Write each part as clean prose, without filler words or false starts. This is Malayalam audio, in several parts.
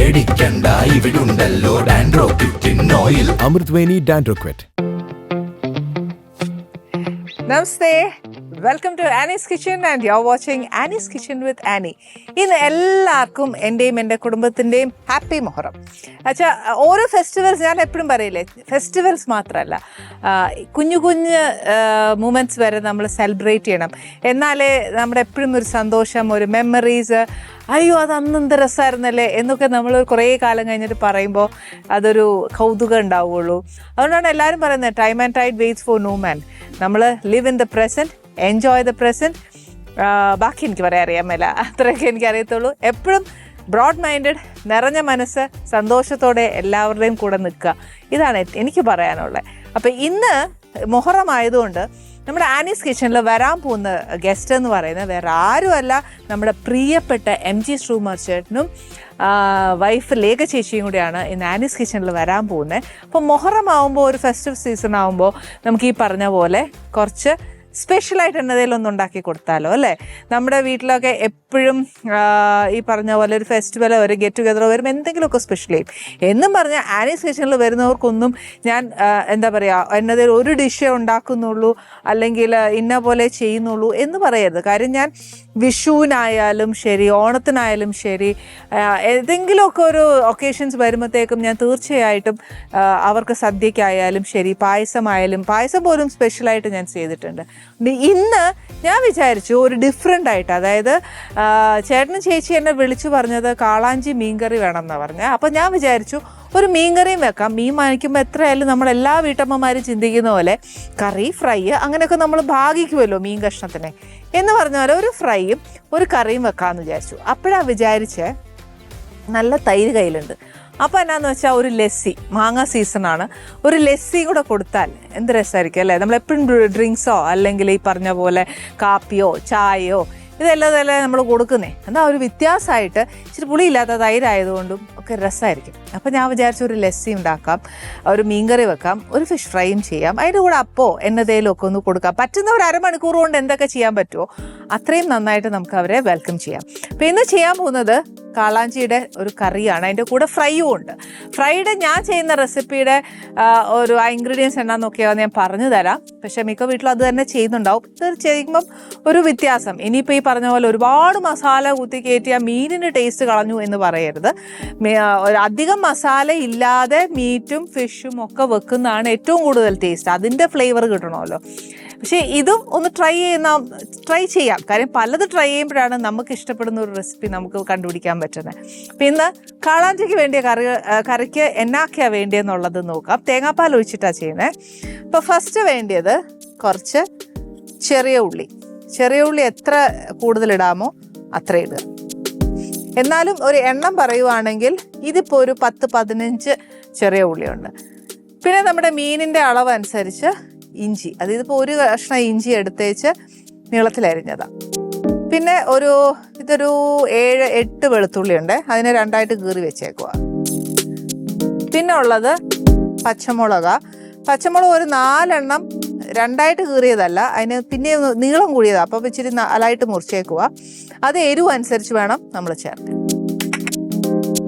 പേടിക്കണ്ട, ഇവിടുണ്ടല്ലോ ഡാൻഡ്രോക്വിറ്റിൻ ഓയിൽ. അമൃത്വേനി ഡാൻഡ്രോക്വിറ്റ്. നമസ്തേ, welcome to Annie's kitchen and you are watching Annie's kitchen with Annie. ഇന്ന് എല്ലാവർക്കും എൻ്റെയും എൻ്റെ കുടുംബത്തിൻ്റെയും ഹാപ്പി മൊഹറം. അച്ഛാ, ഓരോ ഫെസ്റ്റിവൽസ് ഞാൻ എപ്പോഴും പറയില്ലേ, ഫെസ്റ്റിവൽസ് മാത്രമല്ല, കുഞ്ഞു കുഞ്ഞ് മൂമെൻറ്റ്സ് വരെ നമ്മൾ സെലിബ്രേറ്റ് ചെയ്യണം. എന്നാലേ നമ്മുടെ എപ്പോഴും ഒരു സന്തോഷം, ഒരു മെമ്മറീസ്, അയ്യോ അത് അന്നെന്ത് രസമായിരുന്നല്ലേ എന്നൊക്കെ നമ്മൾ കുറേ കാലം കഴിഞ്ഞിട്ട് പറയുമ്പോൾ അതൊരു കൗതുകം ഉണ്ടാവുകയുള്ളൂ. അതുകൊണ്ടാണ് എല്ലാവരും പറയുന്നത് time and tide waits for no man. നമ്മൾ live in the present, enjoy the present. ബാക്കി എനിക്ക് പറയാൻ അറിയാൻ മേല, അത്രയൊക്കെ എനിക്കറിയത്തുള്ളൂ. എപ്പോഴും ബ്രോഡ് മൈൻഡഡ്, നിറഞ്ഞ മനസ്സ്, സന്തോഷത്തോടെ എല്ലാവരുടെയും കൂടെ നിൽക്കുക. ഇതാണ് എനിക്ക് പറയാനുള്ളത്. അപ്പോൾ ഇന്ന് മൊഹറം ആയതുകൊണ്ട് നമ്മുടെ ആനീസ് കിച്ചണിൽ വരാൻ പോകുന്ന ഗസ്റ്റ് എന്ന് പറയുന്നത് വേറെ ആരുമല്ല, നമ്മുടെ പ്രിയപ്പെട്ട MG ശ്രുമാർ ചേട്ടനും വൈഫ് ലേഖ ചേച്ചിയും കൂടിയാണ് ഇന്ന് ആനീസ് കിച്ചണിൽ വരാൻ പോകുന്നത്. അപ്പോൾ മൊഹറം ആകുമ്പോൾ, ഒരു ഫെസ്റ്റീവ് സീസൺ ആകുമ്പോൾ നമുക്ക് ഈ പറഞ്ഞ പോലെ കുറച്ച് സ്പെഷ്യലായിട്ട് എന്നതേലും ഒന്ന് ഉണ്ടാക്കി കൊടുത്താലോ അല്ലേ? നമ്മുടെ വീട്ടിലൊക്കെ എപ്പോഴും ഈ പറഞ്ഞ പോലെ ഒരു ഫെസ്റ്റിവലോ ഒരു ഗെറ്റ് ടുഗെദറോ വരുമ്പോൾ എന്തെങ്കിലുമൊക്കെ സ്പെഷ്യൽ ചെയ്യും. എന്നും പറഞ്ഞാൽ ആനീസ് കിച്ചണിൽ വരുന്നവർക്കൊന്നും ഞാൻ എന്താ പറയുക, എന്നതേലും ഒരു ഡിഷേ ഉണ്ടാക്കുന്നുള്ളൂ അല്ലെങ്കിൽ ഇന്ന പോലെ ചെയ്യുന്നുള്ളൂ എന്ന് പറയരുത്. കാര്യം ഞാൻ വിഷുവിനായാലും ശരി, ഓണത്തിനായാലും ശരി, ഏതെങ്കിലുമൊക്കെ ഒരു ഒക്കേഷൻസ് വരുമ്പോഴത്തേക്കും ഞാൻ തീർച്ചയായിട്ടും അവർക്ക് സദ്യക്കായാലും ശരി, പായസം പോലും സ്പെഷ്യലായിട്ട് ഞാൻ ചെയ്തിട്ടുണ്ട്. ഇന്ന് ഞാൻ വിചാരിച്ചു ഒരു ഡിഫറെൻ്റ് ആയിട്ട്, അതായത് ചേട്ടനും ചേച്ചി എന്നെ വിളിച്ചു പറഞ്ഞത് കാളാഞ്ചി മീൻകറി വേണം എന്നാണ് പറഞ്ഞത്. അപ്പോൾ ഞാൻ വിചാരിച്ചു ഒരു മീൻകറിയും വെക്കാം. മീൻ വാങ്ങിക്കുമ്പോൾ എത്രയായാലും നമ്മളെല്ലാ വീട്ടമ്മമാരും ചിന്തിക്കുന്ന പോലെ കറി, ഫ്രൈ അങ്ങനെയൊക്കെ നമ്മൾ ഭാഗിക്കുമല്ലോ മീൻ കഷ്ണത്തിനെ എന്ന് പറഞ്ഞ പോലെ ഒരു ഫ്രൈയും ഒരു കറിയും വെക്കാമെന്ന് വിചാരിച്ചു. അപ്പോഴാണ് വിചാരിച്ച് നല്ല തൈര് കയ്യിലുണ്ട്. അപ്പോൾ എന്നാന്ന് വെച്ചാൽ ഒരു ലസ്സി, മാങ്ങ സീസണാണ്, ഒരു ലസ്സി കൂടെ കൊടുത്താൽ എന്ത് രസമായിരിക്കും അല്ലേ? നമ്മളെപ്പോഴും ഡ്രിങ്ക്സോ അല്ലെങ്കിൽ ഈ പറഞ്ഞ പോലെ കാപ്പിയോ ചായയോ ഇതെല്ലാം നമ്മൾ കൊടുക്കുന്നേ. എന്നാൽ ഒരു വ്യത്യാസമായിട്ട് ഇച്ചിരി പുളിയില്ലാത്ത തൈരായതുകൊണ്ടും ഒക്കെ രസമായിരിക്കും. അപ്പോൾ ഞാൻ വിചാരിച്ചു ഒരു ലസ്സി ഉണ്ടാക്കാം, ഒരു മീൻകറി വെക്കാം, ഒരു ഫിഷ് ഫ്രൈയും ചെയ്യാം, അതിൻ്റെ കൂടെ അപ്പോൾ എന്നതേലും ഒക്കെ ഒന്ന് കൊടുക്കാം. പറ്റുന്ന ഒരു അരമണിക്കൂർ കൊണ്ട് എന്തൊക്കെ ചെയ്യാൻ പറ്റുമോ അത്രയും നന്നായിട്ട് നമുക്ക് അവരെ വെൽക്കം ചെയ്യാം. അപ്പോൾ ഇന്ന് ചെയ്യാൻ പോകുന്നത് കാളാഞ്ചിയുടെ ഒരു കറിയാണ്, അതിൻ്റെ കൂടെ ഫ്രൈയും ഉണ്ട്. ഫ്രൈയുടെ ഞാൻ ചെയ്യുന്ന റെസിപ്പിയുടെ ഒരു ഇൻഗ്രീഡിയൻസ് എന്നാന്നൊക്കെയോ ഞാൻ പറഞ്ഞു തരാം. പക്ഷേ മിക്ക വീട്ടിലും അത് തന്നെ ചെയ്യുന്നുണ്ടാവും. ഇത് ചെയ്യുമ്പം ഒരു വ്യത്യാസം. ഇനിയിപ്പോൾ ഈ പറഞ്ഞ പോലെ ഒരുപാട് മസാല കുത്തി കയറ്റിയ മീനിൻ്റെ ടേസ്റ്റ് കളഞ്ഞു എന്ന് പറയരുത്. അധികം മസാല ഇല്ലാതെ മീറ്റും ഫിഷും ഒക്കെ വെക്കുന്നതാണ് ഏറ്റവും കൂടുതൽ ടേസ്റ്റ്. അതിൻ്റെ ഫ്ലേവർ കിട്ടണമല്ലോ. പക്ഷേ ഇതും ഒന്ന് ട്രൈ ചെയ്യാം. കാര്യം പലത് ട്രൈ ചെയ്യുമ്പോഴാണ് നമുക്ക് ഇഷ്ടപ്പെടുന്ന ഒരു റെസിപ്പി നമുക്ക് കണ്ടുപിടിക്കാൻ പറ്റുന്നത്. അപ്പം ഇന്ന് കാളാഞ്ചിക്ക് വേണ്ടിയ കറിക്ക് എന്നാക്കിയാണ് വേണ്ടിയെന്നുള്ളത് നോക്കാം. തേങ്ങാപ്പാൽ ഒഴിച്ചിട്ടാണ് ചെയ്യുന്നത്. അപ്പോൾ ഫസ്റ്റ് വേണ്ടിയത് കുറച്ച് ചെറിയ ഉള്ളി എത്ര കൂടുതലിടാമോ അത്ര ഇടുക. എന്നാലും ഒരു എണ്ണം പറയുവാണെങ്കിൽ ഇതിപ്പോൾ ഒരു 10-15 ചെറിയ ഉള്ളിയുണ്ട്. പിന്നെ നമ്മുടെ മീനിൻ്റെ അളവ് അനുസരിച്ച് ഇഞ്ചി, ഇതിപ്പോൾ ഒരു കഷ്ണം ഇഞ്ചി എടുത്തേച്ച് നീളത്തിലരിഞ്ഞതാണ്. പിന്നെ ഇതൊരു 7-8 വെളുത്തുള്ളി ഉണ്ട്, അതിനെ 2ആയിട്ട് കീറി വെച്ചേക്കുക. പിന്നെ ഉള്ളത് പച്ചമുളക് ഒരു 4 എണ്ണം 2ആയിട്ട് കീറിയതല്ല, അതിന് പിന്നെ നീളം കൂടിയതാണ്. അപ്പോൾ ഇച്ചിരി നാലായിട്ട് മുറിച്ചേക്കുക. അത് എരിവ് അനുസരിച്ച് വേണം നമ്മൾ ചേർക്കാൻ.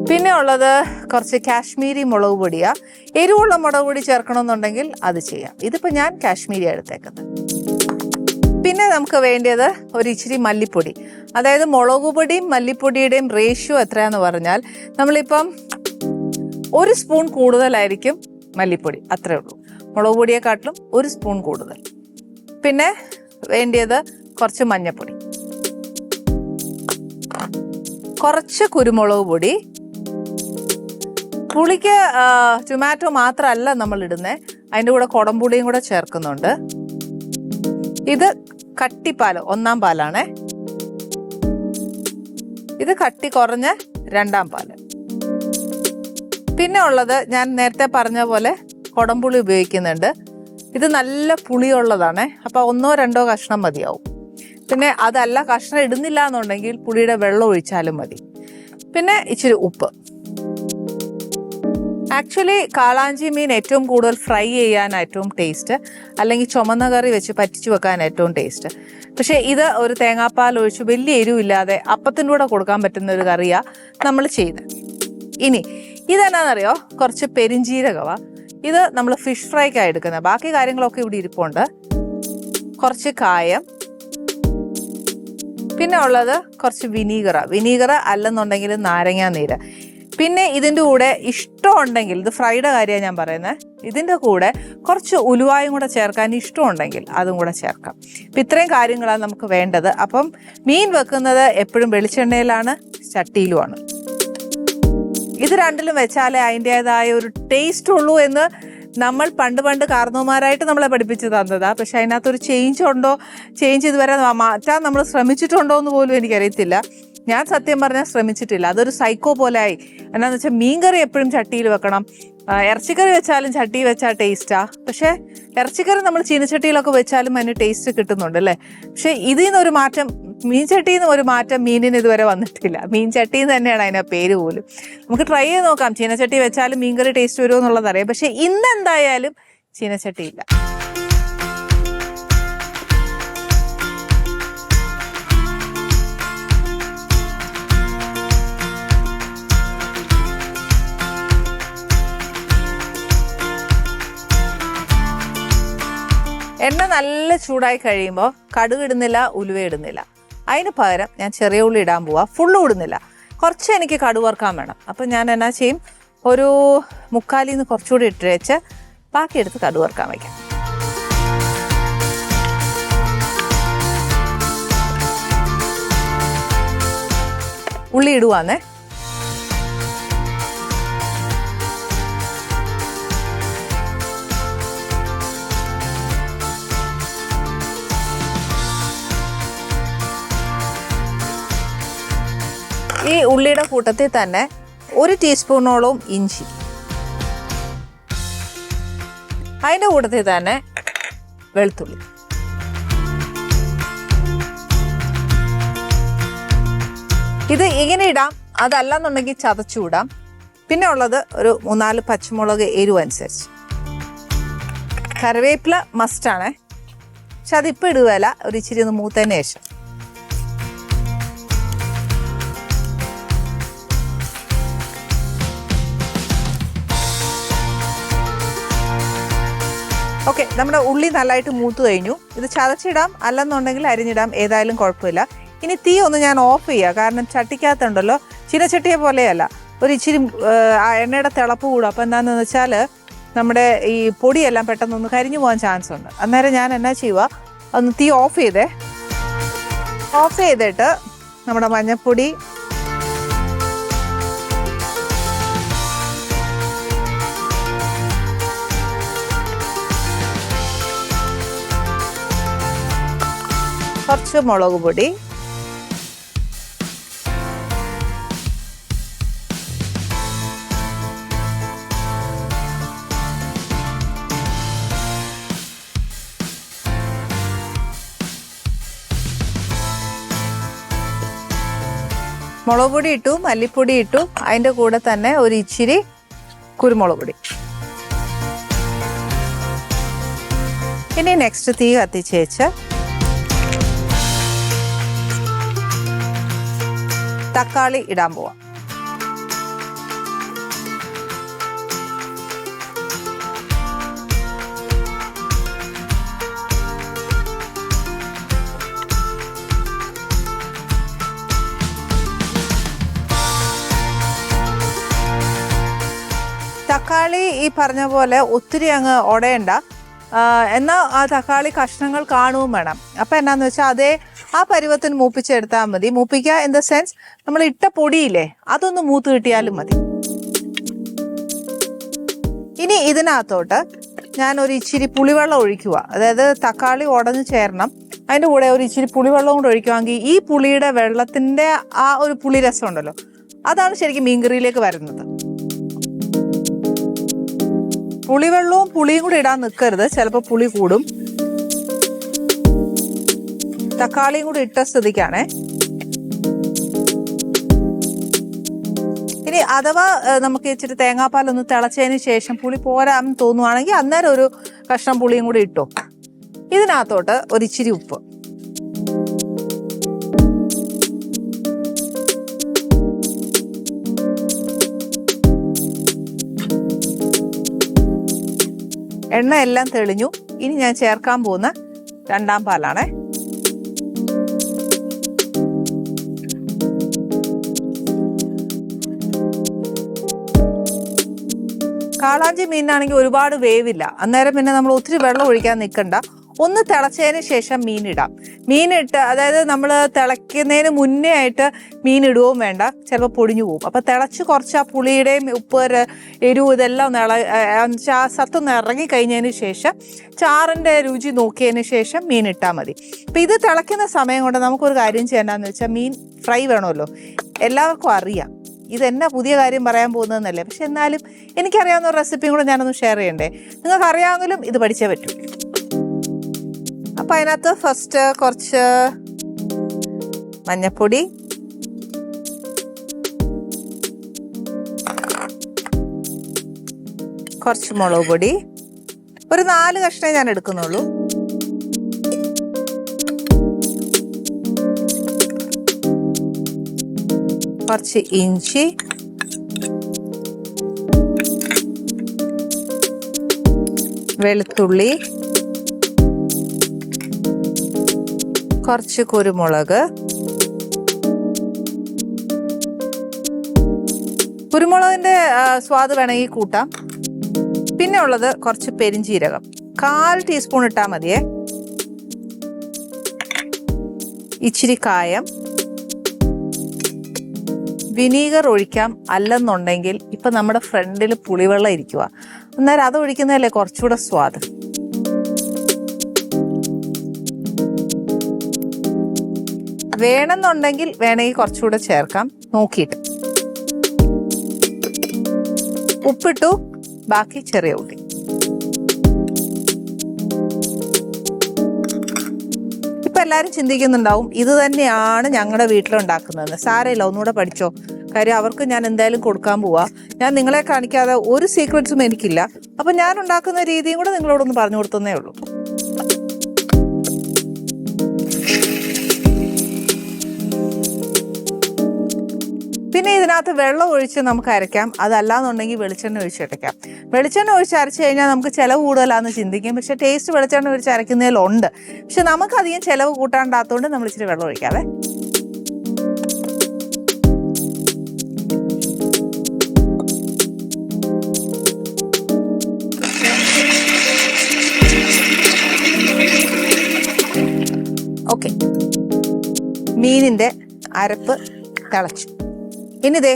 പിന്നെ ഉള്ളത് കുറച്ച് കാശ്മീരി മുളക് പൊടിയാണ്. എരിവുള്ള മുളക് പൊടി ചേർക്കണമെന്നുണ്ടെങ്കിൽ അത് ചെയ്യാം. ഇതിപ്പോൾ ഞാൻ കാശ്മീരി എടുത്തേക്കുന്നത്. പിന്നെ നമുക്ക് വേണ്ടിയത് ഒരു ഇച്ചിരി മല്ലിപ്പൊടി. അതായത് മുളക് പൊടിയും മല്ലിപ്പൊടിയുടെയും റേഷ്യോ എത്രയാന്ന് പറഞ്ഞാൽ നമ്മളിപ്പം 1 സ്പൂൺ കൂടുതലായിരിക്കും മല്ലിപ്പൊടി, അത്രേ ഉള്ളൂ. മുളക് പൊടിയെക്കാട്ടിലും 1 സ്പൂൺ കൂടുതൽ. പിന്നെ വേണ്ടിയത് കുറച്ച് മഞ്ഞൾപ്പൊടി, കുറച്ച് കുരുമുളക് പൊടി. പുളിക്ക് ടൊമാറ്റോ മാത്രമല്ല നമ്മൾ ഇടുന്നത്, അതിൻ്റെ കൂടെ കുടംപുളിയും കൂടെ ചേർക്കുന്നുണ്ട്. ഇത് കട്ടിപ്പാൽ, 1-ാം പാലാണേ. ഇത് കട്ടി കുറഞ്ഞ 2-ാം പാല്. പിന്നെ ഉള്ളത് ഞാൻ നേരത്തെ പറഞ്ഞ പോലെ കുടംപുളി ഉപയോഗിക്കുന്നുണ്ട്. ഇത് നല്ല പുളിയുള്ളതാണേ. അപ്പോൾ 1-2 കഷ്ണം മതിയാവും. പിന്നെ അതല്ല കഷ്ണം ഇടുന്നില്ല എന്നുണ്ടെങ്കിൽ പുളിയുടെ വെള്ളം ഒഴിച്ചാലും മതി. പിന്നെ ഇച്ചിരി ഉപ്പ്. ആക്ച്വലി കാളാഞ്ചി മീൻ ഏറ്റവും കൂടുതൽ ഫ്രൈ ചെയ്യാൻ ഏറ്റവും ടേസ്റ്റ്, അല്ലെങ്കിൽ ചുമന്ന കറി വെച്ച് പറ്റിച്ചു വെക്കാൻ ഏറ്റവും ടേസ്റ്റ്. പക്ഷേ ഇത് ഒരു തേങ്ങാപ്പാൽ ഒഴിച്ച് വലിയ എരിവില്ലാതെ അപ്പത്തിൻ്റെ കൂടെ കൊടുക്കാൻ പറ്റുന്ന ഒരു കറിയാണ് നമ്മൾ ചെയ്യുന്നത്. ഇനി ഇതെന്നാണെന്നറിയോ, കുറച്ച് പെരിഞ്ജീരകവാ. ഇത് നമ്മൾ ഫിഷ് ഫ്രൈക്കാണ് എടുക്കുന്നത്. ബാക്കി കാര്യങ്ങളൊക്കെ ഇവിടെ ഇരിപ്പുണ്ട്. കുറച്ച് കായം, പിന്നെ ഉള്ളത് കുറച്ച് വിനീഗർ അല്ലെന്നുണ്ടെങ്കിൽ നാരങ്ങാ നീര്. പിന്നെ ഇതിൻ്റെ കൂടെ ഇഷ്ടമുണ്ടെങ്കിൽ, ഇത് ഫ്രൈഡ് കാര്യമാണ് ഞാൻ പറയുന്നത്, ഇതിൻ്റെ കൂടെ കുറച്ച് ഉലുവായും കൂടെ ചേർക്കാൻ ഇഷ്ടമുണ്ടെങ്കിൽ അതും കൂടെ ചേർക്കാം. അപ്പം ഇത്രയും കാര്യങ്ങളാണ് നമുക്ക് വേണ്ടത്. അപ്പം മീൻ വെക്കുന്നത് എപ്പോഴും വെളിച്ചെണ്ണയിലാണ്, ചട്ടിയിലുമാണ്. ഇത് രണ്ടിലും വെച്ചാലേ അതിൻ്റേതായ ഒരു ടേസ്റ്റ് ഉള്ളൂ എന്ന് നമ്മൾ പണ്ട് കാർന്നോമാരായിട്ട് നമ്മളെ പഠിപ്പിച്ച് തന്നതാ. പക്ഷെ അതിനകത്തൊരു ചേഞ്ച് ഇതുവരെ മാറ്റാൻ നമ്മൾ ശ്രമിച്ചിട്ടുണ്ടോ എന്ന് പോലും എനിക്കറിയത്തില്ല. ഞാൻ സത്യം പറഞ്ഞാൽ ശ്രമിച്ചിട്ടില്ല. അതൊരു സൈക്കോ പോലെ ആയി. എന്നാന്ന് വെച്ചാൽ മീൻകറി എപ്പോഴും ചട്ടിയിൽ വെക്കണം, ഇറച്ചിക്കറി വെച്ചാലും ചട്ടി വെച്ചാൽ ടേസ്റ്റാ. പക്ഷെ ഇറച്ചിക്കറി നമ്മൾ ചീനച്ചട്ടിയിലൊക്കെ വെച്ചാലും അതിന് ടേസ്റ്റ് കിട്ടുന്നുണ്ട് അല്ലേ. പക്ഷെ ഇതിൽ നിന്നൊരു മാറ്റം, മീൻ ചട്ടിയിൽ നിന്ന് ഒരു മാറ്റം മീനിന് ഇതുവരെ വന്നിട്ടില്ല. മീൻ ചട്ടി തന്നെയാണ് അതിൻ്റെ പേര് പോലും. നമുക്ക് ട്രൈ ചെയ്ത് നോക്കാം, ചീനച്ചട്ടി വെച്ചാലും മീൻകറി ടേസ്റ്റ് വരുമോ എന്നുള്ളതറിയാം. പക്ഷെ ഇന്ന് എന്തായാലും ചീനച്ചട്ടിയില്ല. എണ്ണ നല്ല ചൂടായി കഴിയുമ്പോൾ കടുക് ഇടുന്നില്ല, ഉലുവ ഇടുന്നില്ല. അതിന് പകരം ഞാൻ ചെറിയ ഉള്ളി ഇടാൻ പോവാ. ഫുള്ളും ഇടുന്നില്ല, കുറച്ച് എനിക്ക് കടുക് വറുക്കാൻ വേണം. അപ്പം ഞാൻ എന്നാ ചെയ്യും, ഒരു 3/4 കുറച്ചുകൂടി ഇട്ട് വെച്ച് ബാക്കി എടുത്ത് കടുക് വറുക്കാൻ വയ്ക്കാം. ഉള്ളി ഇടുവാന്നേ. ഈ ഉള്ളിയുടെ കൂട്ടത്തിൽ തന്നെ 1 ടീസ്പൂണോളം ഇഞ്ചി, അതിൻ്റെ കൂട്ടത്തിൽ തന്നെ വെളുത്തുള്ളി. ഇത് ഇങ്ങനെ ഇടാം, അതല്ലെന്നുണ്ടെങ്കിൽ ചതച്ചുവിടാം. പിന്നെ ഉള്ളത് ഒരു 3-4 പച്ചമുളക് എരിവ് അനുസരിച്ച്. കറിവേപ്പില മസ്റ്റാണ്, പക്ഷെ അതിപ്പോൾ ഇടുകയല്ല, ഒരു ഇച്ചിരി ഒന്ന് മൂത്തതിന് ശേഷം. ഓക്കെ, നമ്മുടെ ഉള്ളി നല്ലതായിട്ട് മൂത്ത് കഴിഞ്ഞു. ഇത് ചതച്ചിടാം, അല്ലെന്നുണ്ടെങ്കിൽ അരിഞ്ഞിടാം, ഏതായാലും കുഴപ്പമില്ല. ഇനി തീ ഒന്ന് ഞാൻ ഓഫ് ചെയ്യുക, കാരണം ചട്ടിക്കകത്തുണ്ടല്ലോ, ചീനച്ചട്ടിയെ പോലെയല്ല, ഒരു ഇച്ചിരി എണ്ണയുടെ തിളപ്പ് കൂടും. അപ്പോൾ എന്താണെന്ന് വെച്ചാൽ നമ്മുടെ ഈ പൊടിയെല്ലാം പെട്ടെന്നൊന്ന് കരിഞ്ഞു പോകാൻ ചാൻസ് ഉണ്ട്. അന്നേരം ഞാൻ എന്നാ ചെയ്യുക, ഒന്ന് തീ ഓഫ് ചെയ്തിട്ട് നമ്മുടെ മഞ്ഞൾപ്പൊടി, കുറച്ച് മുളക് പൊടി, മുളക് പൊടി ഇട്ടു, മല്ലിപ്പൊടി ഇട്ടു, അതിൻ്റെ കൂടെ തന്നെ ഒരു ഇച്ചിരി കുരുമുളക് പൊടി. ഇനി നെക്സ്റ്റ് തീ കത്തിച്ച് വെച്ച് തക്കാളി ഇടാൻ പോവാം. തക്കാളി ഈ പറഞ്ഞ പോലെ ഒത്തിരി അങ്ങ് ഉടയണ്ട, എന്നാൽ ആ തക്കാളി കഷ്ണങ്ങൾ കാണുകയും വേണം. അപ്പം എന്നാന്ന് വെച്ചാൽ ആ പരുവത്തിന് മൂപ്പിച്ചെടുത്താൽ മതി. മൂപ്പിക്കുക ഇൻ ദ സെൻസ് നമ്മൾ ഇട്ട പൊടിയില്ലേ, അതൊന്ന് മൂത്ത് കിട്ടിയാലും മതി. ഇനി ഇതിനകത്തോട്ട് ഞാൻ ഒരു ഇച്ചിരി പുളിവെള്ളം ഒഴിക്കുക. അതായത് തക്കാളി ഉടഞ്ഞു ചേരണം, അതിൻ്റെ കൂടെ ഒരു ഇച്ചിരി പുളിവെള്ളം കൂടെ ഒഴിക്കുവാണെങ്കിൽ ഈ പുളിയുടെ വെള്ളത്തിൻ്റെ ആ ഒരു പുളി രസം ഉണ്ടല്ലോ, അതാണ് ശരിക്കും മീൻകറിയിലേക്ക് വരുന്നത്. പുളിവെള്ളവും പുളിയും കൂടി ഇടാൻ നിൽക്കരുത്, ചിലപ്പോൾ പുളി കൂടും. തക്കാളിയും കൂടി ഇട്ട സ്ഥിതിക്കാണേ. ഇനി അഥവാ നമുക്ക് ഇച്ചിരി തേങ്ങാപ്പാലൊന്ന് തിളച്ചതിന് ശേഷം പുളി പോരാന്ന് തോന്നുവാണെങ്കിൽ അന്നേരം ഒരു കഷ്ണം പുളിയും കൂടി ഇട്ടോ. ഇതിനകത്തോട്ട് ഒരു ഇച്ചിരി ഉപ്പ്, എണ്ണ എല്ലാം തെളിഞ്ഞു. ഇനി ഞാൻ ചേർക്കാൻ പോകുന്ന രണ്ടാം പാലാണേ. കാളാഞ്ചി മീനാണെങ്കിൽ ഒരുപാട് വേവില്ല, അന്നേരം പിന്നെ നമ്മൾ ഒത്തിരി വെള്ളം ഒഴിക്കാൻ നിൽക്കണ്ട. ഒന്ന് തിളച്ചതിന് ശേഷം മീനിടാം. മീനിട്ട്, അതായത് നമ്മൾ തിളയ്ക്കുന്നതിന് മുന്നേ ആയിട്ട് മീൻ ഇടുകയും വേണ്ട, ചിലപ്പോൾ പൊടിഞ്ഞു പോകും. അപ്പം തിളച്ച് കുറച്ച് ആ പുളിയുടെയും ഉപ്പ് എരിവ് ഇതെല്ലാം സത്തൊന്ന് ഇറങ്ങിക്കഴിഞ്ഞതിന് ശേഷം ചാറിൻ്റെ രുചി നോക്കിയതിന് ശേഷം മീൻ ഇട്ടാൽ മതി. അപ്പം ഇത് തിളയ്ക്കുന്ന സമയം കൊണ്ട് നമുക്കൊരു കാര്യം ചെയ്യേണ്ടതെന്ന് വെച്ചാൽ, മീൻ ഫ്രൈ വേണമല്ലോ, എല്ലാവർക്കും അറിയാം. ഇതെന്നാ പുതിയ കാര്യം പറയാൻ പോകുന്നതെന്നല്ലേ, പക്ഷെ എന്നാലും എനിക്കറിയാവുന്ന റെസിപ്പിയും കൂടെ ഞാനൊന്ന് ഷെയർ ചെയ്യണ്ടേ. നിങ്ങൾക്ക് അറിയാമെങ്കിലും ഇത് പഠിച്ചേ പറ്റൂ. അപ്പം അതിനകത്ത് ഫസ്റ്റ് കുറച്ച് മഞ്ഞൾപ്പൊടി, കുറച്ച് മുളക് പൊടി, ഒരു 4 കഷ്ണേ ഞാൻ എടുക്കുന്നുള്ളൂ. കുറച്ച് ഇഞ്ചി, വെളുത്തുള്ളി, കുറച്ച് കുരുമുളക്. കുരുമുളകിന്റെ സ്വാദ് വേണമെങ്കിൽ കൂട്ടാം. പിന്നെ ഉള്ളത് കുറച്ച് പെരിഞ്ജീരകം, 1/4 ടീസ്പൂൺ ഇട്ടാൽ മതിയേ. ഇച്ചിരി കായം, വിനീഗർ ഒഴിക്കാം. അല്ലെന്നുണ്ടെങ്കിൽ ഇപ്പം നമ്മുടെ ഫ്രണ്ടിൽ പുളിവെള്ളം ഇരിക്കുക, അന്നേരം അത് ഒഴിക്കുന്നതല്ലേ കുറച്ചുകൂടെ സ്വാദ്. വേണമെന്നുണ്ടെങ്കിൽ കുറച്ചുകൂടെ ചേർക്കാം നോക്കിയിട്ട്. ഉപ്പിട്ടു, ബാക്കി ചെറിയ ഉള്ളി. ഇപ്പം എല്ലാവരും ചിന്തിക്കുന്നുണ്ടാവും ഇത് തന്നെയാണ് ഞങ്ങളുടെ വീട്ടിലുണ്ടാക്കുന്നതെന്ന്. സാരമില്ല, ഒന്നുകൂടെ പഠിച്ചോ. കാര്യം അവർക്ക് ഞാൻ എന്തായാലും കൊടുക്കാൻ പോവാ. ഞാൻ നിങ്ങളെ കാണിക്കാതെ ഒരു സീക്രട്സും എനിക്കില്ല. അപ്പം ഞാൻ ഉണ്ടാക്കുന്ന രീതിയും കൂടെ നിങ്ങളോടൊന്ന് പറഞ്ഞു കൊടുത്തന്നേ ഉള്ളൂ. പിന്നെ ഇതിനകത്ത് വെള്ളം ഒഴിച്ച് നമുക്ക് അരയ്ക്കാം. അതല്ലാന്നുണ്ടെങ്കിൽ വെളിച്ചെണ്ണ ഒഴിച്ച് അരയ്ക്കാം. വെളിച്ചെണ്ണ ഒഴിച്ച് അരച്ച് കഴിഞ്ഞാൽ നമുക്ക് ചിലവ് കൂടുതലാണെന്ന് ചിന്തിക്കും. പക്ഷെ ടേസ്റ്റ് വെളിച്ചെണ്ണ ഒഴിച്ച് അരയ്ക്കുന്നതിലുണ്ട്. പക്ഷെ നമുക്കധികം ചിലവ് കൂട്ടാണ്ടാത്തതുകൊണ്ട് നമ്മൾ ഇച്ചിരി വെള്ളം ഒഴിക്കാവേ. ഓക്കെ, മീനിൻ്റെ അരപ്പ് തിളച്ചു. ഇനിതേ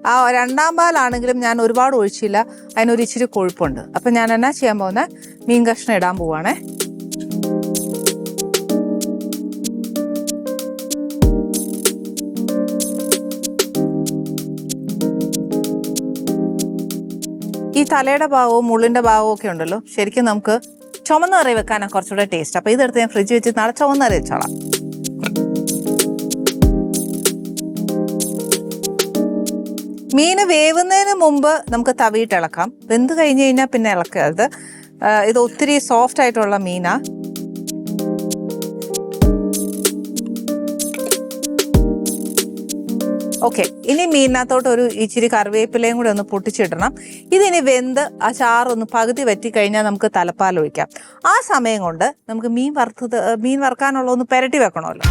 ആ രണ്ടാം പാലാണെങ്കിലും ഞാൻ ഒരുപാട് ഒഴിച്ചില്ല, അതിനൊരു ഇച്ചിരി കൊഴുപ്പുണ്ട്. അപ്പം ഞാൻ എന്നാ ചെയ്യാൻ പോകുന്ന, മീൻ കഷ്ണം ഇടാൻ പോവാണേ. ഈ തലയുടെ ഭാഗവും മുള്ളിൻ്റെ ഭാഗവും ഒക്കെ ഉണ്ടല്ലോ, ശരിക്കും നമുക്ക് ചുമന്ന കറി വെക്കാനാണ് കുറച്ചുകൂടെ ടേസ്റ്റ്. അപ്പം ഇതെടുത്ത് ഞാൻ ഫ്രിഡ്ജ് വെച്ച് നാളെ ചുമന്ന കറി വെച്ചോളാം. മീൻ വേവുന്നതിന് മുമ്പ് നമുക്ക് തവിയിട്ട് ഇളക്കാം. വെന്ത് കഴിഞ്ഞ് കഴിഞ്ഞാൽ പിന്നെ ഇളക്കരുത്. ഇത് ഒത്തിരി സോഫ്റ്റ് ആയിട്ടുള്ള മീനാ. ഓക്കെ, ഇനി മീനിനകത്തോട്ട് ഒരു ഇച്ചിരി കറിവേപ്പിലയും കൂടെ ഒന്ന് പൊട്ടിച്ചിടണം. ഇതിനി വെന്ത് ആ ചാറൊന്ന് പകുതി വറ്റി കഴിഞ്ഞാൽ നമുക്ക് തലപ്പാൽ ഒഴിക്കാം. ആ സമയം കൊണ്ട് നമുക്ക് മീൻ വറുക്കാനുള്ള ഒന്ന് പുരട്ടി വെക്കണമല്ലോ.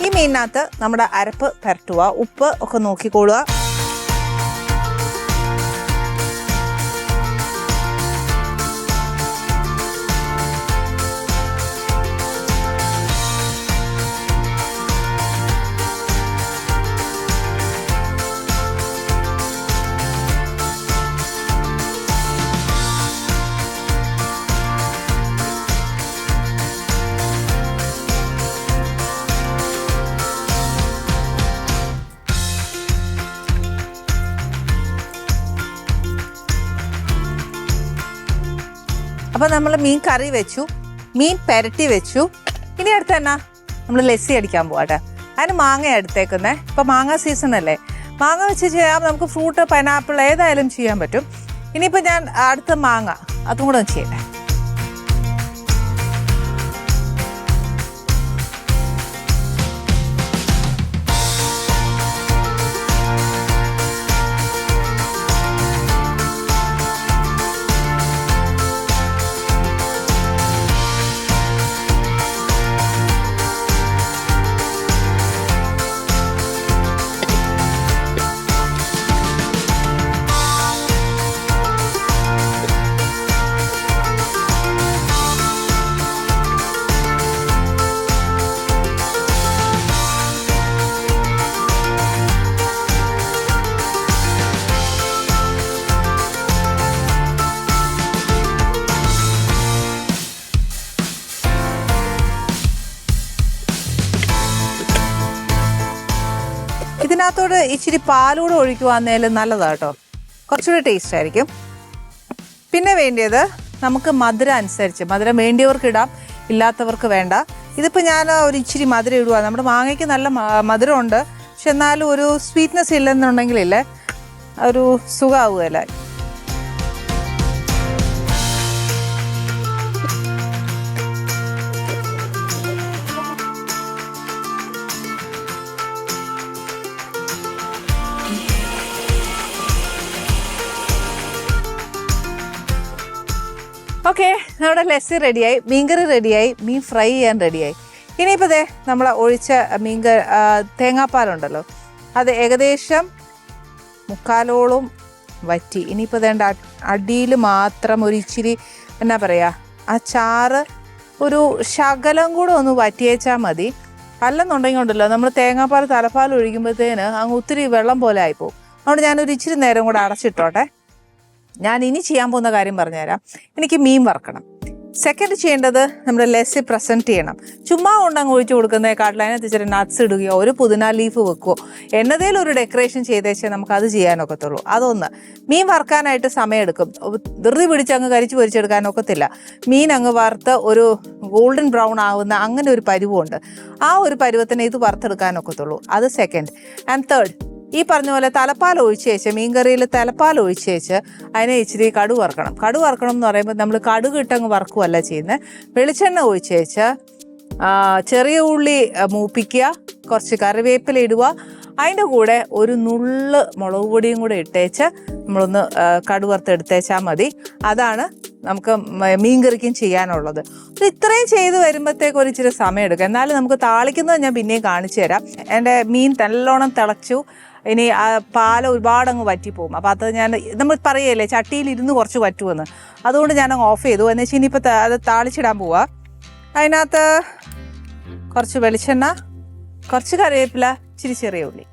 ഈ മീനിനകത്ത് നമ്മുടെ അരപ്പ് പുരട്ടുക, ഉപ്പ് ഒക്കെ നോക്കിക്കൊള്ളുക. അപ്പം നമ്മൾ മീൻ കറി വെച്ചു, മീൻ പുരട്ടി വെച്ചു. ഇനി അടുത്ത് തന്നെ നമ്മൾ ലസ്സി അടിക്കാൻ പോവാട്ടെ. അതിന് മാങ്ങ എടുത്തേക്കുന്നത്. ഇപ്പം മാങ്ങ സീസൺ അല്ലേ, മാങ്ങ വെച്ച് ചെയ്യാം. നമുക്ക് ഫ്രൂട്ട്, പൈനാപ്പിൾ ഏതായാലും ചെയ്യാൻ പറ്റും. ഇനിയിപ്പോൾ ഞാൻ അടുത്ത മാങ്ങ അതും കൂടെ ഒന്ന് ചെയ്യട്ടെ. ഇതിനകത്തോട് ഇച്ചിരി പാലൂടെ ഒഴിക്കുവാന്നേലും നല്ലതാണ് കേട്ടോ, കുറച്ചുകൂടി ടേസ്റ്റ് ആയിരിക്കും. പിന്നെ വേണ്ടിയത് നമുക്ക് മധുരം അനുസരിച്ച്, മധുരം വേണ്ടിയവർക്ക് ഇടാം, ഇല്ലാത്തവർക്ക് വേണ്ട. ഇതിപ്പോൾ ഞാൻ ഒരു ഇച്ചിരി മധുരം ഇടുക. നമ്മുടെ മാങ്ങയ്ക്ക് നല്ല മധുരമുണ്ട്, പക്ഷെ എന്നാലും ഒരു സ്വീറ്റ്നെസ് ഇല്ലെന്നുണ്ടെങ്കിലില്ലേ ഒരു സുഖമാവുകയല്ല. ഓക്കെ, നമ്മുടെ ലസ്സി റെഡിയായി, മീൻകറി റെഡിയായി, മീൻ ഫ്രൈ ചെയ്യാൻ റെഡിയായി. ഇനിയിപ്പോൾ ദേ നമ്മൾ ഒഴിച്ച തേങ്ങാപ്പാലുണ്ടല്ലോ, അത് ഏകദേശം മുക്കാലോളം വറ്റി. ഇനിയിപ്പോൾ വേണ്ട അടിയിൽ മാത്രം ഒരു ഇച്ചിരി എന്നാ പറയുക, ആ ചാറ് ഒരു ശകലം കൂടെ ഒന്ന് വറ്റിയേച്ചാൽ മതി. അല്ലെന്നുണ്ടെങ്കിൽ ഉണ്ടല്ലോ നമ്മൾ തേങ്ങാപ്പാൽ തലപ്പാൽ ഒഴിക്കുമ്പോഴത്തേന് അങ്ങ് ഒത്തിരി വെള്ളം പോലെ ആയിപ്പോവും. അതുകൊണ്ട് ഞാനൊരു ഇച്ചിരി നേരം കൂടെ അടച്ചിട്ടോട്ടെ. ഞാൻ ഇനി ചെയ്യാൻ പോകുന്ന കാര്യം പറഞ്ഞുതരാം. എനിക്ക് മീൻ വറക്കണം. സെക്കൻഡ് ചെയ്യേണ്ടത് നമ്മുടെ ലസ്സി പ്രസൻറ്റ് ചെയ്യണം. ചുമ്മാ കൊണ്ടങ്ങ് ഒഴിച്ചു കൊടുക്കുന്നതിനെക്കാട്ടിൽ അതിനകത്ത് ഇച്ചിരി നട്ട്സ് ഇടുകയോ ഒരു പുതിന ലീഫ് വെക്കുകയോ എന്നതേലും ഒരു ഡെക്കറേഷൻ ചെയ്തേച്ചേ നമുക്കത് ചെയ്യാനൊക്കത്തുള്ളൂ. അതൊന്ന്. മീൻ വറുക്കാനായിട്ട് സമയമെടുക്കും, ധൃതി പിടിച്ച് അങ്ങ് കരിച്ച് പൊരിച്ചെടുക്കാനൊക്കത്തില്ല. മീൻ അങ്ങ് വറുത്ത് ഒരു ഗോൾഡൻ ബ്രൗൺ ആവുന്ന അങ്ങനെ ഒരു പരുവമുണ്ട്. ആ ഒരു പരുവത്തിന് ഇത് വറുത്തെടുക്കാനൊക്കത്തുള്ളൂ. അത് സെക്കൻഡ്. ആൻഡ് തേർഡ്, ഈ പറഞ്ഞ പോലെ തലപ്പാൽ ഒഴിച്ചേച്ച്, മീൻകറിയിൽ തലപ്പാൽ ഒഴിച്ചേച്ച് അതിനെ ഇച്ചിരി കടുക് വറുക്കണം. കടുക് വറുക്കണം എന്ന് പറയുമ്പോൾ നമ്മൾ കടുക് ഇട്ടങ്ങ് വറുക്കുകയല്ല ചെയ്യുന്നത്. വെളിച്ചെണ്ണ ഒഴിച്ചേച്ച് ചെറിയ ഉള്ളി മൂപ്പിക്കുക, കുറച്ച് കറിവേപ്പില ഇടുക, അതിൻ്റെ കൂടെ ഒരു നുള്ള് മുളക് പൊടിയും കൂടെ ഇട്ടേച്ച് നമ്മളൊന്ന് കടുക് വറുത്തെടുത്തേച്ചാൽ മതി. അതാണ് നമുക്ക് മീൻകറിക്കും ചെയ്യാനുള്ളത്. ഇത്രയും ചെയ്ത് വരുമ്പോഴത്തേക്ക് ഒരു ഇച്ചിരി സമയം എടുക്കും. എന്നാലും നമുക്ക് താളിക്കുന്നത് ഞാൻ പിന്നെയും കാണിച്ചു തരാം. എൻ്റെ മീൻ നല്ലോണം തിളച്ചു. ഇനി പാൽ ഒരുപാടങ്ങ് വറ്റിപ്പോകും. അപ്പോൾ അത് നമ്മൾ പറയല്ലേ ചട്ടിയിൽ ഇരുന്ന് കുറച്ച് വറ്റുമെന്ന്, അതുകൊണ്ട് ഞാനങ്ങ് ഓഫ് ചെയ്തു. എന്ന് വെച്ചാൽ ഇനിയിപ്പോൾ അത് താളിച്ചിടാൻ പോവാ. അതിനകത്ത് കുറച്ച് വെളിച്ചെണ്ണ, കുറച്ച് കറിവേപ്പില, ഇച്ചിരി ചെറിയ ഉള്ളി.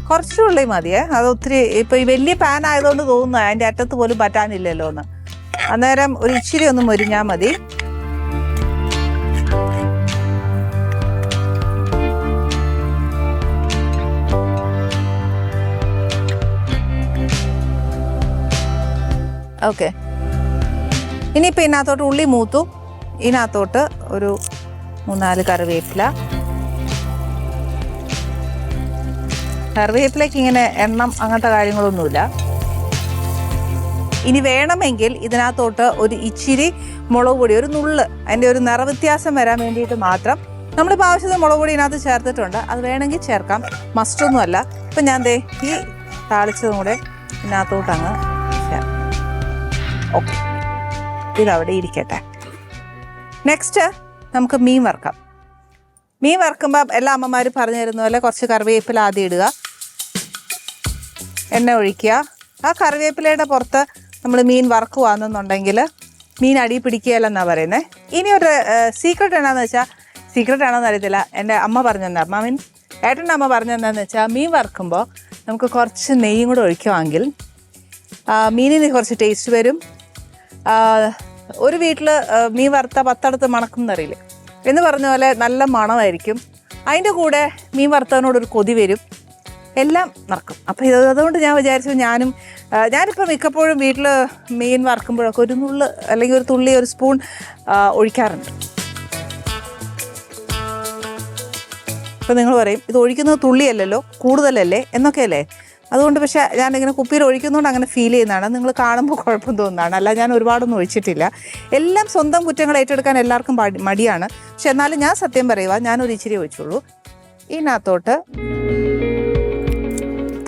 കുറച്ചുള്ളി മതിയേ, അത് ഒത്തിരി ഇപ്പോൾ ഈ വലിയ പാൻ ആയതുകൊണ്ട് തോന്നുന്നു അതിൻ്റെ അറ്റത്ത് പോലും പറ്റാനില്ലല്ലോ എന്ന്. അന്നേരം ഒരു ഇച്ചിരി ഒന്ന് മൊരിഞ്ഞാൽ മതി. ഓക്കെ, ഇനിയിപ്പോൾ ഇതിനകത്തോട്ട് ഉള്ളി മൂത്തു. ഇതിനകത്തോട്ട് ഒരു 3-4 കറിവേപ്പില. കറിവേപ്പിലേക്ക് ഇങ്ങനെ എണ്ണം അങ്ങനത്തെ കാര്യങ്ങളൊന്നുമില്ല. ഇനി വേണമെങ്കിൽ ഇതിനകത്തോട്ട് ഒരു ഇച്ചിരി മുളക് പൊടി, ഒരു നുള്ള്, അതിൻ്റെ ഒരു നിറവ്യത്യാസം വരാൻ വേണ്ടിയിട്ട് മാത്രം നമ്മളിപ്പോൾ ആവശ്യത്തിന് മുളക് പൊടി ഇതിനകത്ത് ചേർത്തിട്ടുണ്ട്. അത് വേണമെങ്കിൽ ചേർക്കാം, മസ്റ്റൊന്നുമല്ല. ഇപ്പം ഞാൻ ദേ ഈ താളിച്ചതും കൂടെ ഇതിനകത്തോട്ട് അങ്ങ് ചേർക്കാം. ഓക്കെ, ഇതവിടെ ഇരിക്കട്ടെ. നെക്സ്റ്റ് നമുക്ക് മീൻ വറുക്കാം. മീൻ വറുക്കുമ്പോൾ എല്ലാ അമ്മമാരും പറഞ്ഞു തരുന്ന പോലെ കുറച്ച് കറിവേപ്പില ആദ്യം ഇടുക, എണ്ണ ഒഴിക്കുക. ആ കറിവേപ്പിലയുടെ പുറത്ത് നമ്മൾ മീൻ വറുക്കുവാണെന്നുണ്ടെങ്കിൽ മീൻ അടി പിടിക്കുകയല്ലെന്നാണ് പറയുന്നത്. ഇനി ഒരു സീക്രട്ട് എന്നാന്ന് വെച്ചാൽ, സീക്രട്ട് ആണോന്ന് അറിയത്തില്ല, എൻ്റെ അമ്മ പറഞ്ഞു തന്നെ, ഏട്ടൻ്റെ അമ്മ പറഞ്ഞു തന്നെന്ന് വെച്ചാൽ, മീൻ വറുക്കുമ്പോൾ നമുക്ക് കുറച്ച് നെയ്യും കൂടെ ഒഴിക്കുവാണെങ്കിൽ മീനിന് കുറച്ച് ടേസ്റ്റ് വരും. ഒരു വീട്ടിൽ മീൻ വറുത്ത 10 അടുത്ത് മണക്കും എന്നറിയില്ലേ എന്ന് പറഞ്ഞ പോലെ നല്ല മണമായിരിക്കും. അതിൻ്റെ കൂടെ മീൻ വറുത്തതിനോടൊരു കൊതി വരും, എല്ലാം നടക്കും. അപ്പോൾ അതുകൊണ്ട് ഞാൻ വിചാരിച്ചു, ഞാനിപ്പോൾ മിക്കപ്പോഴും വീട്ടിൽ മീൻ വറുക്കുമ്പോഴൊക്കെ ഒരു നുള്ള് അല്ലെങ്കിൽ ഒരു തുള്ളി, ഒരു സ്പൂൺ ഒഴിക്കാറുണ്ട്. അപ്പോൾ നിങ്ങൾ പറയും ഇത് ഒഴിക്കുന്നത് തുള്ളിയല്ലല്ലോ, കൂടുതലല്ലേ എന്നൊക്കെയല്ലേ. അതുകൊണ്ട് പക്ഷേ ഞാനിങ്ങനെ കുപ്പിയിൽ ഒഴിക്കുന്നതുകൊണ്ട് അങ്ങനെ ഫീൽ ചെയ്യുന്നതാണ്. നിങ്ങൾ കാണുമ്പോൾ കുഴപ്പം തോന്നുന്നതാണ്. അല്ല, ഞാൻ ഒരുപാടൊന്നും ഒഴിച്ചിട്ടില്ല. എല്ലാം സ്വന്തം കുറ്റങ്ങൾ ഏറ്റെടുക്കാൻ എല്ലാവർക്കും മടിയാണ്. പക്ഷെ എന്നാലും ഞാൻ സത്യം പറയുക, ഞാനൊരു ഇച്ചിരി ഒഴിച്ചുള്ളൂ. ഇതിനകത്തോട്ട്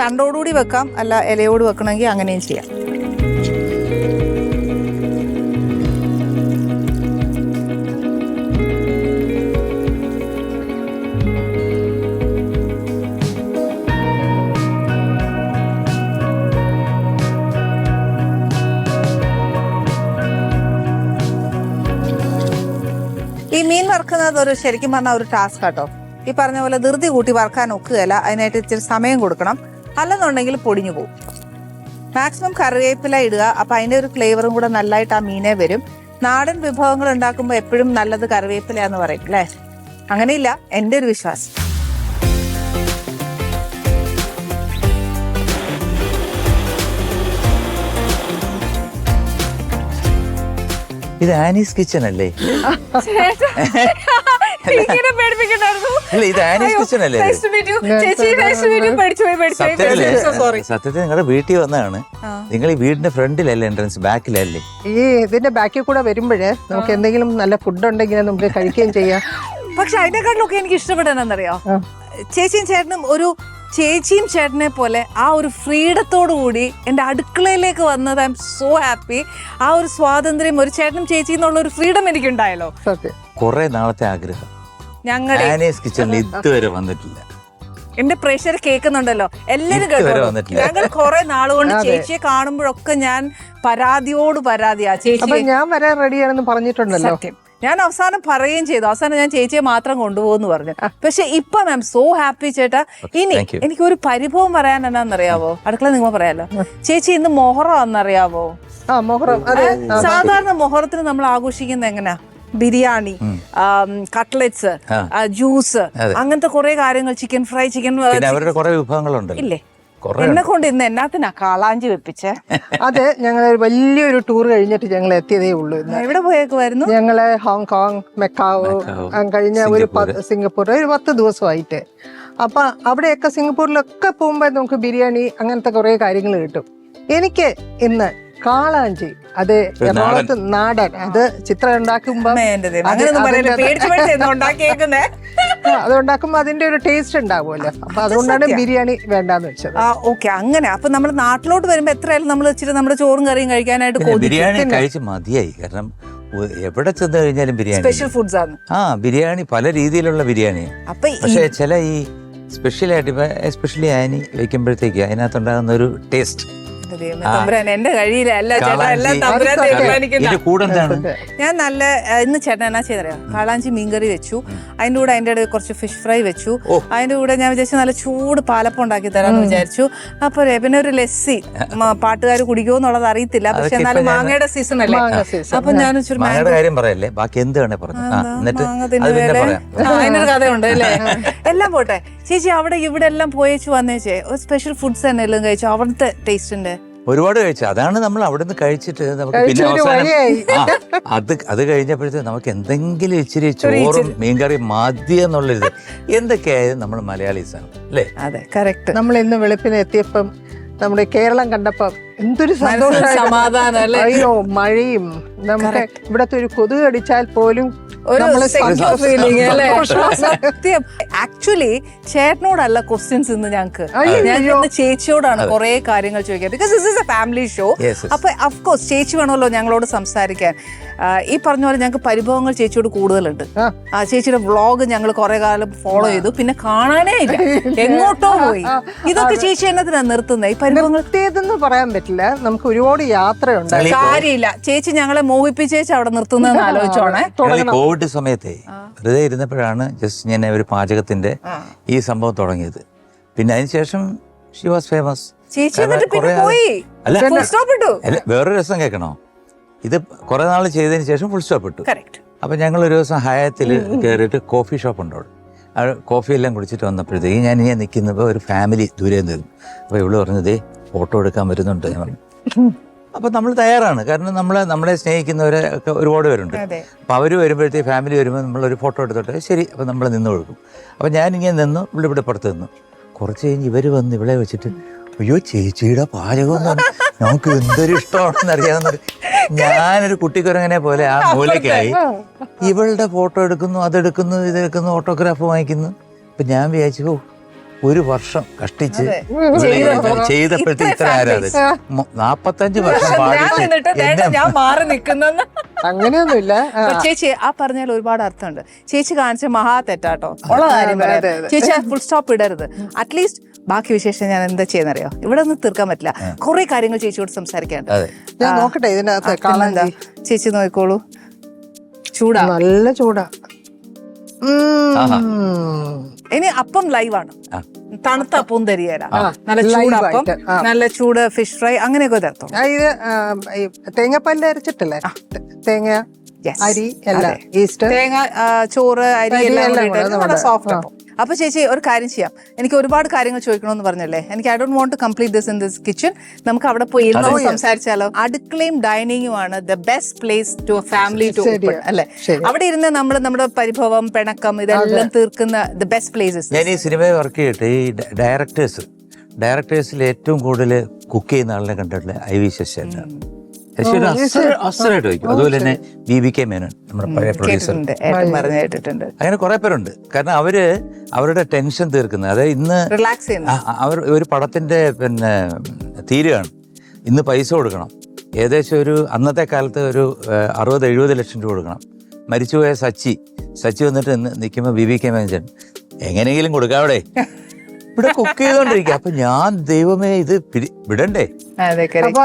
തണ്ടോടുകൂടി വെക്കാം, അല്ല ഇലയോട് വെക്കണമെങ്കിൽ അങ്ങനെയും ചെയ്യാം. ഈ മീൻ വറുക്കുന്നത് ഒരു ശരിക്കും പറഞ്ഞാൽ ഒരു ടാസ്ക് കേട്ടോ. ഈ പറഞ്ഞ പോലെ ധൃതി കൂട്ടി വറുക്കാൻ ഒക്കുകയല്ല, അതിനായിട്ട് ഇച്ചിരി സമയം കൊടുക്കണം. അല്ലെന്നുണ്ടെങ്കിൽ പൊടിഞ്ഞു പോകും. മാക്സിമം കറിവേപ്പില ഇടുക. അപ്പൊ അതിന്റെ ഒരു ഫ്ലേവറും കൂടെ നല്ലതായിട്ട് ആ മീനെ വരും. നാടൻ വിഭവങ്ങൾ ഉണ്ടാക്കുമ്പോൾ എപ്പോഴും നല്ലത് കറിവേപ്പില എന്ന് പറയും അല്ലേ? അങ്ങനെയില്ല, എൻ്റെ ഒരു വിശ്വാസം. ഇത് ആനീസ് കിച്ചൺ അല്ലേ? ഇത് ആനീസ് കിച്ചൺ അല്ലേ? സത്യത്തിൽ നിങ്ങളുടെ വീട്ടിൽ വന്നതാണ്. നിങ്ങൾ ഈ വീടിന്റെ ഫ്രണ്ടിലല്ലേ എൻട്രൻസ്, ബാക്കിലല്ലേ? ഈ ഇതിന്റെ ബാക്കിൽ കൂടെ വരുമ്പോഴേ നമുക്ക് എന്തെങ്കിലും നല്ല ഫുഡ് ഉണ്ടെങ്കിൽ നമുക്ക് കഴിക്കുകയും ചെയ്യാം. പക്ഷെ അതിനെക്കാട്ടിലൊക്കെ എനിക്ക് ഇഷ്ടപ്പെടാനെന്നറിയോ, ചേച്ചിയും ചേട്ടനും ഒരു ചേച്ചിയും ചേട്ടനെ പോലെ ആ ഒരു ഫ്രീഡത്തോടു കൂടി എൻ്റെ അടുക്കളയിലേക്ക് വന്നത്. I M so happy. ആ ഒരു സ്വാതന്ത്ര്യം, ഒരു ചേട്ടനും ചേച്ചി എന്നുള്ള ഒരു ഫ്രീഡം എനിക്കുണ്ടായല്ലോ. കുറെ നാളത്തെ ആഗ്രഹം ഞങ്ങളുടെ ആനീസ് കിച്ചണിൽ ഇതുവരെ വന്നിട്ടില്ല. എന്റെ പ്രഷർ കേൾക്കുന്നുണ്ടല്ലോ എല്ലാരും കേട്ടോ. ഞങ്ങൾ കുറെ നാളുകൊണ്ട് ചേച്ചിയെ കാണുമ്പോഴൊക്കെ ഞാൻ പരാതിയോട് പരാതിയാ. ചേച്ചി ഞാൻ വരാൻ റെഡിയാണെന്ന് പറഞ്ഞിട്ടുണ്ടല്ലോ. സത്യം, ഞാൻ അവസാനം പറയുകയും ചെയ്തു. അവസാനം ഞാൻ ചേച്ചിയെ മാത്രം കൊണ്ടുപോകുന്നു പറഞ്ഞു. പക്ഷെ ഇപ്പൊ മാം സോ ഹാപ്പി ചേട്ടാ. ഇനി എനിക്ക് ഒരു പരിഭവം പറയാൻ എന്നാന്നറിയാവോ? അടുക്കള നിങ്ങൾ പറയാലോ. ചേച്ചി ഇന്ന് മൊഹറാന്നറിയാവോ? സാധാരണ മൊഹറത്തിന് നമ്മൾ ആഘോഷിക്കുന്നത് എങ്ങനെയാ? ബിരിയാണി, കട്ട്ലറ്റ്സ്, ജ്യൂസ്, അങ്ങനത്തെ കുറെ കാര്യങ്ങൾ, ചിക്കൻ ഫ്രൈ, ചിക്കൻ അവരുടെ കുറെ വിഭവങ്ങളുണ്ട് ഇല്ലേ? എന്നെ കൊണ്ട് ഇന്ന് എന്നാത്തിനാ കാളാഞ്ചി വെപ്പിച്ചേ? അതെ, ഞങ്ങൾ വലിയൊരു ടൂർ കഴിഞ്ഞിട്ട് ഞങ്ങൾ എത്തിയതേ ഉള്ളൂ. എവിടെ പോയേക്കുമായിരുന്നു? ഞങ്ങള് ഹോങ്കോങ്, മെക്കാവോ, കഴിഞ്ഞ ഒരു സിംഗപ്പൂർ ഒരു 10 ദിവസമായിട്ട്. അപ്പൊ അവിടെയൊക്കെ സിംഗപ്പൂരിലൊക്കെ പോകുമ്പോ നമുക്ക് ബിരിയാണി അങ്ങനത്തെ കുറെ കാര്യങ്ങൾ കിട്ടും. എനിക്ക് ഇന്ന് കാളാഞ്ചി, അത് എറണാകുളത്ത് നാടൻ, അത് ചിത്രം ഉണ്ടാക്കുമ്പോ അത് ഉണ്ടാക്കുമ്പോ അതിന്റെ ഒരു ടേസ്റ്റ് ഉണ്ടാവുമല്ലോ. അപ്പൊ അതുകൊണ്ടാണ് ബിരിയാണി വേണ്ടാന്ന് വെച്ചത്. ഓക്കെ, അങ്ങനെ. അപ്പൊ നമ്മൾ നാട്ടിലോട്ട് വരുമ്പോ എത്രയായാലും നമ്മൾ ഇച്ചിരി നമ്മുടെ ചോറും കറിയും കഴിക്കാനായിട്ട് ബിരിയാണി കഴിച്ച് മതിയായി. കാരണം എവിടെ ചെന്ന് കഴിഞ്ഞാലും ബിരിയാണി സ്പെഷ്യൽ ഫുഡ്സ് ആണ്. ബിരിയാണി പല രീതിയിലുള്ള ബിരിയാണി. പക്ഷെ ചില ഈ സ്പെഷ്യലായിട്ട് ഇപ്പൊ എസ്പെഷ്യലി ആനി വെക്കുമ്പോഴത്തേക്ക് അതിനകത്തുണ്ടാകുന്ന ഒരു ടേസ്റ്റ് എന്റെ കഴിയില്ല. ഞാൻ നല്ല ഇന്ന് ചേട്ടൻ എന്നാ ചെയ്തറിയാം, കാളാഞ്ചി മീൻകറി വെച്ചു, അതിന്റെ കൂടെ അതിന്റെ ഇടയിൽ കുറച്ച് ഫിഷ് ഫ്രൈ വെച്ചു, അതിന്റെ കൂടെ ഞാൻ വിചാരിച്ചു നല്ല ചൂട് പാലപ്പം ഉണ്ടാക്കി തരാന്ന് വിചാരിച്ചു. അപ്പൊ പിന്നെ ഒരു ലസ്സി, പാട്ടുകാർ കുടിക്കുമോ എന്നുള്ളത് അറിയത്തില്ല, പക്ഷെ എന്നാലും മാങ്ങയുടെ സീസൺ അല്ലേ. അപ്പൊ ഞാൻ അതിനൊരു കഥയുണ്ട് അല്ലേ. എല്ലാം പോട്ടെ ചേച്ചി, അവിടെ ഇവിടെ എല്ലാം പോയേച്ചു വന്നേച്ചേ, ഒരു സ്പെഷ്യൽ ഫുഡ്സ് തന്നെ എല്ലാം കഴിച്ചു. അവിടുത്തെ ടേസ്റ്റിന്റെ ഒരുപാട് കഴിച്ചു. അതാണ് നമ്മൾ അവിടെ നിന്ന് കഴിച്ചിട്ട് നമുക്ക് പിന്നെ അവസാനം അത് കഴിഞ്ഞപ്പോഴത്തേക്ക് നമുക്ക് എന്തെങ്കിലും ഇച്ചിരി ചോറും മീൻകറി മതി എന്നുള്ളൊരു എന്തൊക്കെയായാലും നമ്മൾ മലയാളീസാണ് അല്ലേ? അതെ, കറക്റ്റ്. നമ്മൾ ഇന്ന് വെളുപ്പിന് എത്തിയപ്പം നമ്മുടെ കേരളം കണ്ടപ്പം എന്തൊരു സമാധാനം. അയ്യോ, മഴയും നമുക്ക് ഇവിടത്തെ ഒരു കൊതുക് അടിച്ചാൽ പോലും സത്യം. ആക്ച്വലി ചേട്ടനോടല്ല ക്വസ്റ്റ്യൻസ് ഇന്ന് ഞങ്ങൾക്ക്, ഞാൻ ചേച്ചിയോടാണ് കുറെ കാര്യങ്ങൾ ചോദിക്കുക. Because this is A family show. അപ്പൊ അഫ്കോഴ്സ് ചേച്ചി വേണമല്ലോ ഞങ്ങളോട് സംസാരിക്കാൻ. ഈ പറഞ്ഞ പോലെ ഞങ്ങൾക്ക് പരിഭവങ്ങൾ ചേച്ചിയോട് കൂടുതലുണ്ട്. ചേച്ചിയുടെ വ്ളോഗ് ഞങ്ങൾ കുറെ കാലം ഫോളോ ചെയ്തു, പിന്നെ കാണാനേ ഇല്ല, എങ്ങോട്ടോ പോയി. ഇതൊക്കെ ചേച്ചി എന്നതിനാ നിർത്തുന്നത്? ഈ പരിഭവങ്ങൾ പറയാൻ പറ്റില്ല, നമുക്ക് ഒരുപാട് യാത്രയുണ്ട്. കാര്യമില്ല ചേച്ചി, ഞങ്ങളെ മോഹിപ്പിച്ചേച്ച് അവിടെ നിർത്തുന്നതെന്ന് ആലോചിച്ചോണേ. കോവിഡ് സമയത്തെ വെറുതെ ഇരുന്നപ്പോഴാണ് ജസ്റ്റ് ഞാൻ ഒരു പാചകത്തിന്റെ ഈ സംഭവം തുടങ്ങിയത്. പിന്നെ അതിനുശേഷം ഷി വാസ് ഫേമസ്. വേറൊരു രസം കേൾക്കണോ? ഇത് കുറെ നാൾ ചെയ്തതിന് ശേഷം ഫുൾ സ്റ്റോപ്പ് ഇട്ടു. അപ്പൊ ഞങ്ങൾ ഒരു ദിവസം ഹയാത്തിൽ കയറിയിട്ട് കോഫി ഷോപ്പ് ഉണ്ട് അവിടെ. ആ കോഫി എല്ലാം കുടിച്ചിട്ട് വന്നപ്പോഴത്തേക്ക് ഞാൻ ഇങ്ങനെ നിൽക്കുന്നപ്പോൾ ഒരു ഫാമിലി ദൂരെ നിന്നു. അപ്പൊ ഇവള് പറഞ്ഞതേ ഫോട്ടോ എടുക്കാൻ വരുന്നുണ്ട്. ഞാൻ പറഞ്ഞു അപ്പൊ നമ്മൾ തയ്യാറാണ്, കാരണം നമ്മളെ സ്നേഹിക്കുന്നവരെ ഒക്കെ ഒരുപാട് പേരുണ്ട്. അപ്പൊ അവര് വരുമ്പോഴത്തേക്ക് ഫാമിലി വരുമ്പോൾ നമ്മളൊരു ഫോട്ടോ എടുത്തോട്ടെ, ശരി. അപ്പൊ നമ്മൾ നിന്ന് കൊടുക്കും. അപ്പൊ ഞാനിങ്ങനെ നിന്നു, ഇവിടെ പുറത്ത് നിന്നു. കുറച്ച് കഴിഞ്ഞ് ഇവര് വന്ന് ഇവിടെ വെച്ചിട്ട്, അയ്യോ ചേച്ചിയുടെ പാചകം എന്ന് പറഞ്ഞാൽ നമുക്ക് എന്തൊരു ഇഷ്ടമാണെന്ന് അറിയാവുന്ന ഞാനൊരു കുട്ടിക്കുരങ്ങനെ പോലെ ആ മൂലക്കായി ഇവളുടെ ഫോട്ടോ എടുക്കുന്നു, അതെടുക്കുന്നു, ഇതെടുക്കുന്നു, ഓട്ടോഗ്രാഫ് വാങ്ങിക്കുന്നു. അപ്പൊ ഞാൻ വിചാരിച്ചു, ഒരു വർഷം കഷ്ടിച്ച് ചെയ്തപ്പോഴത്തേക്ക് ഇത്ര ആരാധന, 45 വർഷം ഞാൻ മാറി നിൽക്കുന്ന അങ്ങനെയൊന്നുമില്ല. ചേച്ചി ആ പറഞ്ഞാൽ ഒരുപാട് അർത്ഥമുണ്ട്. ചേച്ചി കാണിച്ച മഹാ തെറ്റാട്ടോ, ഉള്ള കാര്യം പറയാം. ചേച്ചി ഫുൾ സ്റ്റോപ്പ് ഇടരുത്. അറ്റ്ലീസ്റ്റ് ബാക്കി വിശേഷം ഞാൻ എന്താ ചെയ്യുന്നറിയോ, ഇവിടെ ഒന്നും തീർക്കാൻ പറ്റില്ല, കുറെ കാര്യങ്ങൾ ചേച്ചിയോട് സംസാരിക്കാണ്ട്. ഞാൻ നോക്കട്ടെ ഇതിനകത്ത്. ചേച്ചി നോക്കിക്കോളൂ, ചൂടാ, നല്ല ചൂടാ. ഇനി അപ്പം ലൈവാണ്. തണുത്ത പൂന്തരിയല, നല്ല ചൂടപ്പം, നല്ല ചൂട് ഫിഷ് ഫ്രൈ, അങ്ങനെയൊക്കെ തരത്തും. ഇത് തേങ്ങാപ്പാലിൽ അരച്ചിട്ടല്ലേ? തേങ്ങ, അരി എല്ലാം, ഈസ്റ്റ്, തേങ്ങ, ചോറ്, അരി എല്ലാം സോഫ്റ്റ് അപ്പം. അപ്പൊ ചേച്ചി ഒരു കാര്യം ചെയ്യാം, എനിക്ക് ഒരുപാട് കാര്യങ്ങൾ ചോദിക്കണമെന്ന് പറഞ്ഞല്ലേ, എനിക്ക് I don't want to complete this in this kitchen. നമുക്ക് അവിടെ പോയി ഇരുന്ന് സംസാരിച്ചാലോ? അടുക്കളയും ഡൈനിങ്ങുമാണ് the best place to a family to open അല്ലെ? അവിടെ ഇരുന്ന് നമ്മൾ നമ്മുടെ പരിഭവം, പിണക്കം ഇതെല്ലാം തീർക്കുന്ന ദ ബെസ്റ്റ് പ്ലേസസ്. ഞാൻ ഈ സിനിമയിൽ വർക്ക് ചെയ്തിട്ട് ഈ ഡയറക്ടേഴ്സിൽ ഏറ്റവും കൂടുതൽ കുക്ക് ചെയ്യുന്ന ആളിനെ കണ്ടിട്ടില്ല IV ശശിയാണ്. അസറായിട്ട് വയ്ക്കും. അതുപോലെ തന്നെ BBK മേനോൻ, നമ്മുടെ പഴയ പ്രൊഡ്യൂസർ, അങ്ങനെ കുറെ പേരുണ്ട്. കാരണം അവരുടെ ടെൻഷൻ തീർക്കുന്നത്, അതായത് ഇന്ന് റിലാക്സ് ചെയ്യുന്നു. അവർ ഒരു പടത്തിന്റെ പിന്നെ തീരുകയാണ്, ഇന്ന് പൈസ കൊടുക്കണം, ഏകദേശം ഒരു അന്നത്തെ കാലത്ത് ഒരു 60-70 ലക്ഷം രൂപ കൊടുക്കണം. മരിച്ചുപോയ സച്ചി വന്നിട്ട് നിൽക്കുമ്പോൾ BBK മേനോൻ എങ്ങനെയെങ്കിലും കൊടുക്കാവിടെ ഇവിടെ കുക്ക് ചെയ്തോണ്ടിരിക്കുക. അപ്പൊ ഞാൻ ദൈവമേ ഇത് വിടണ്ടേ? അപ്പൊ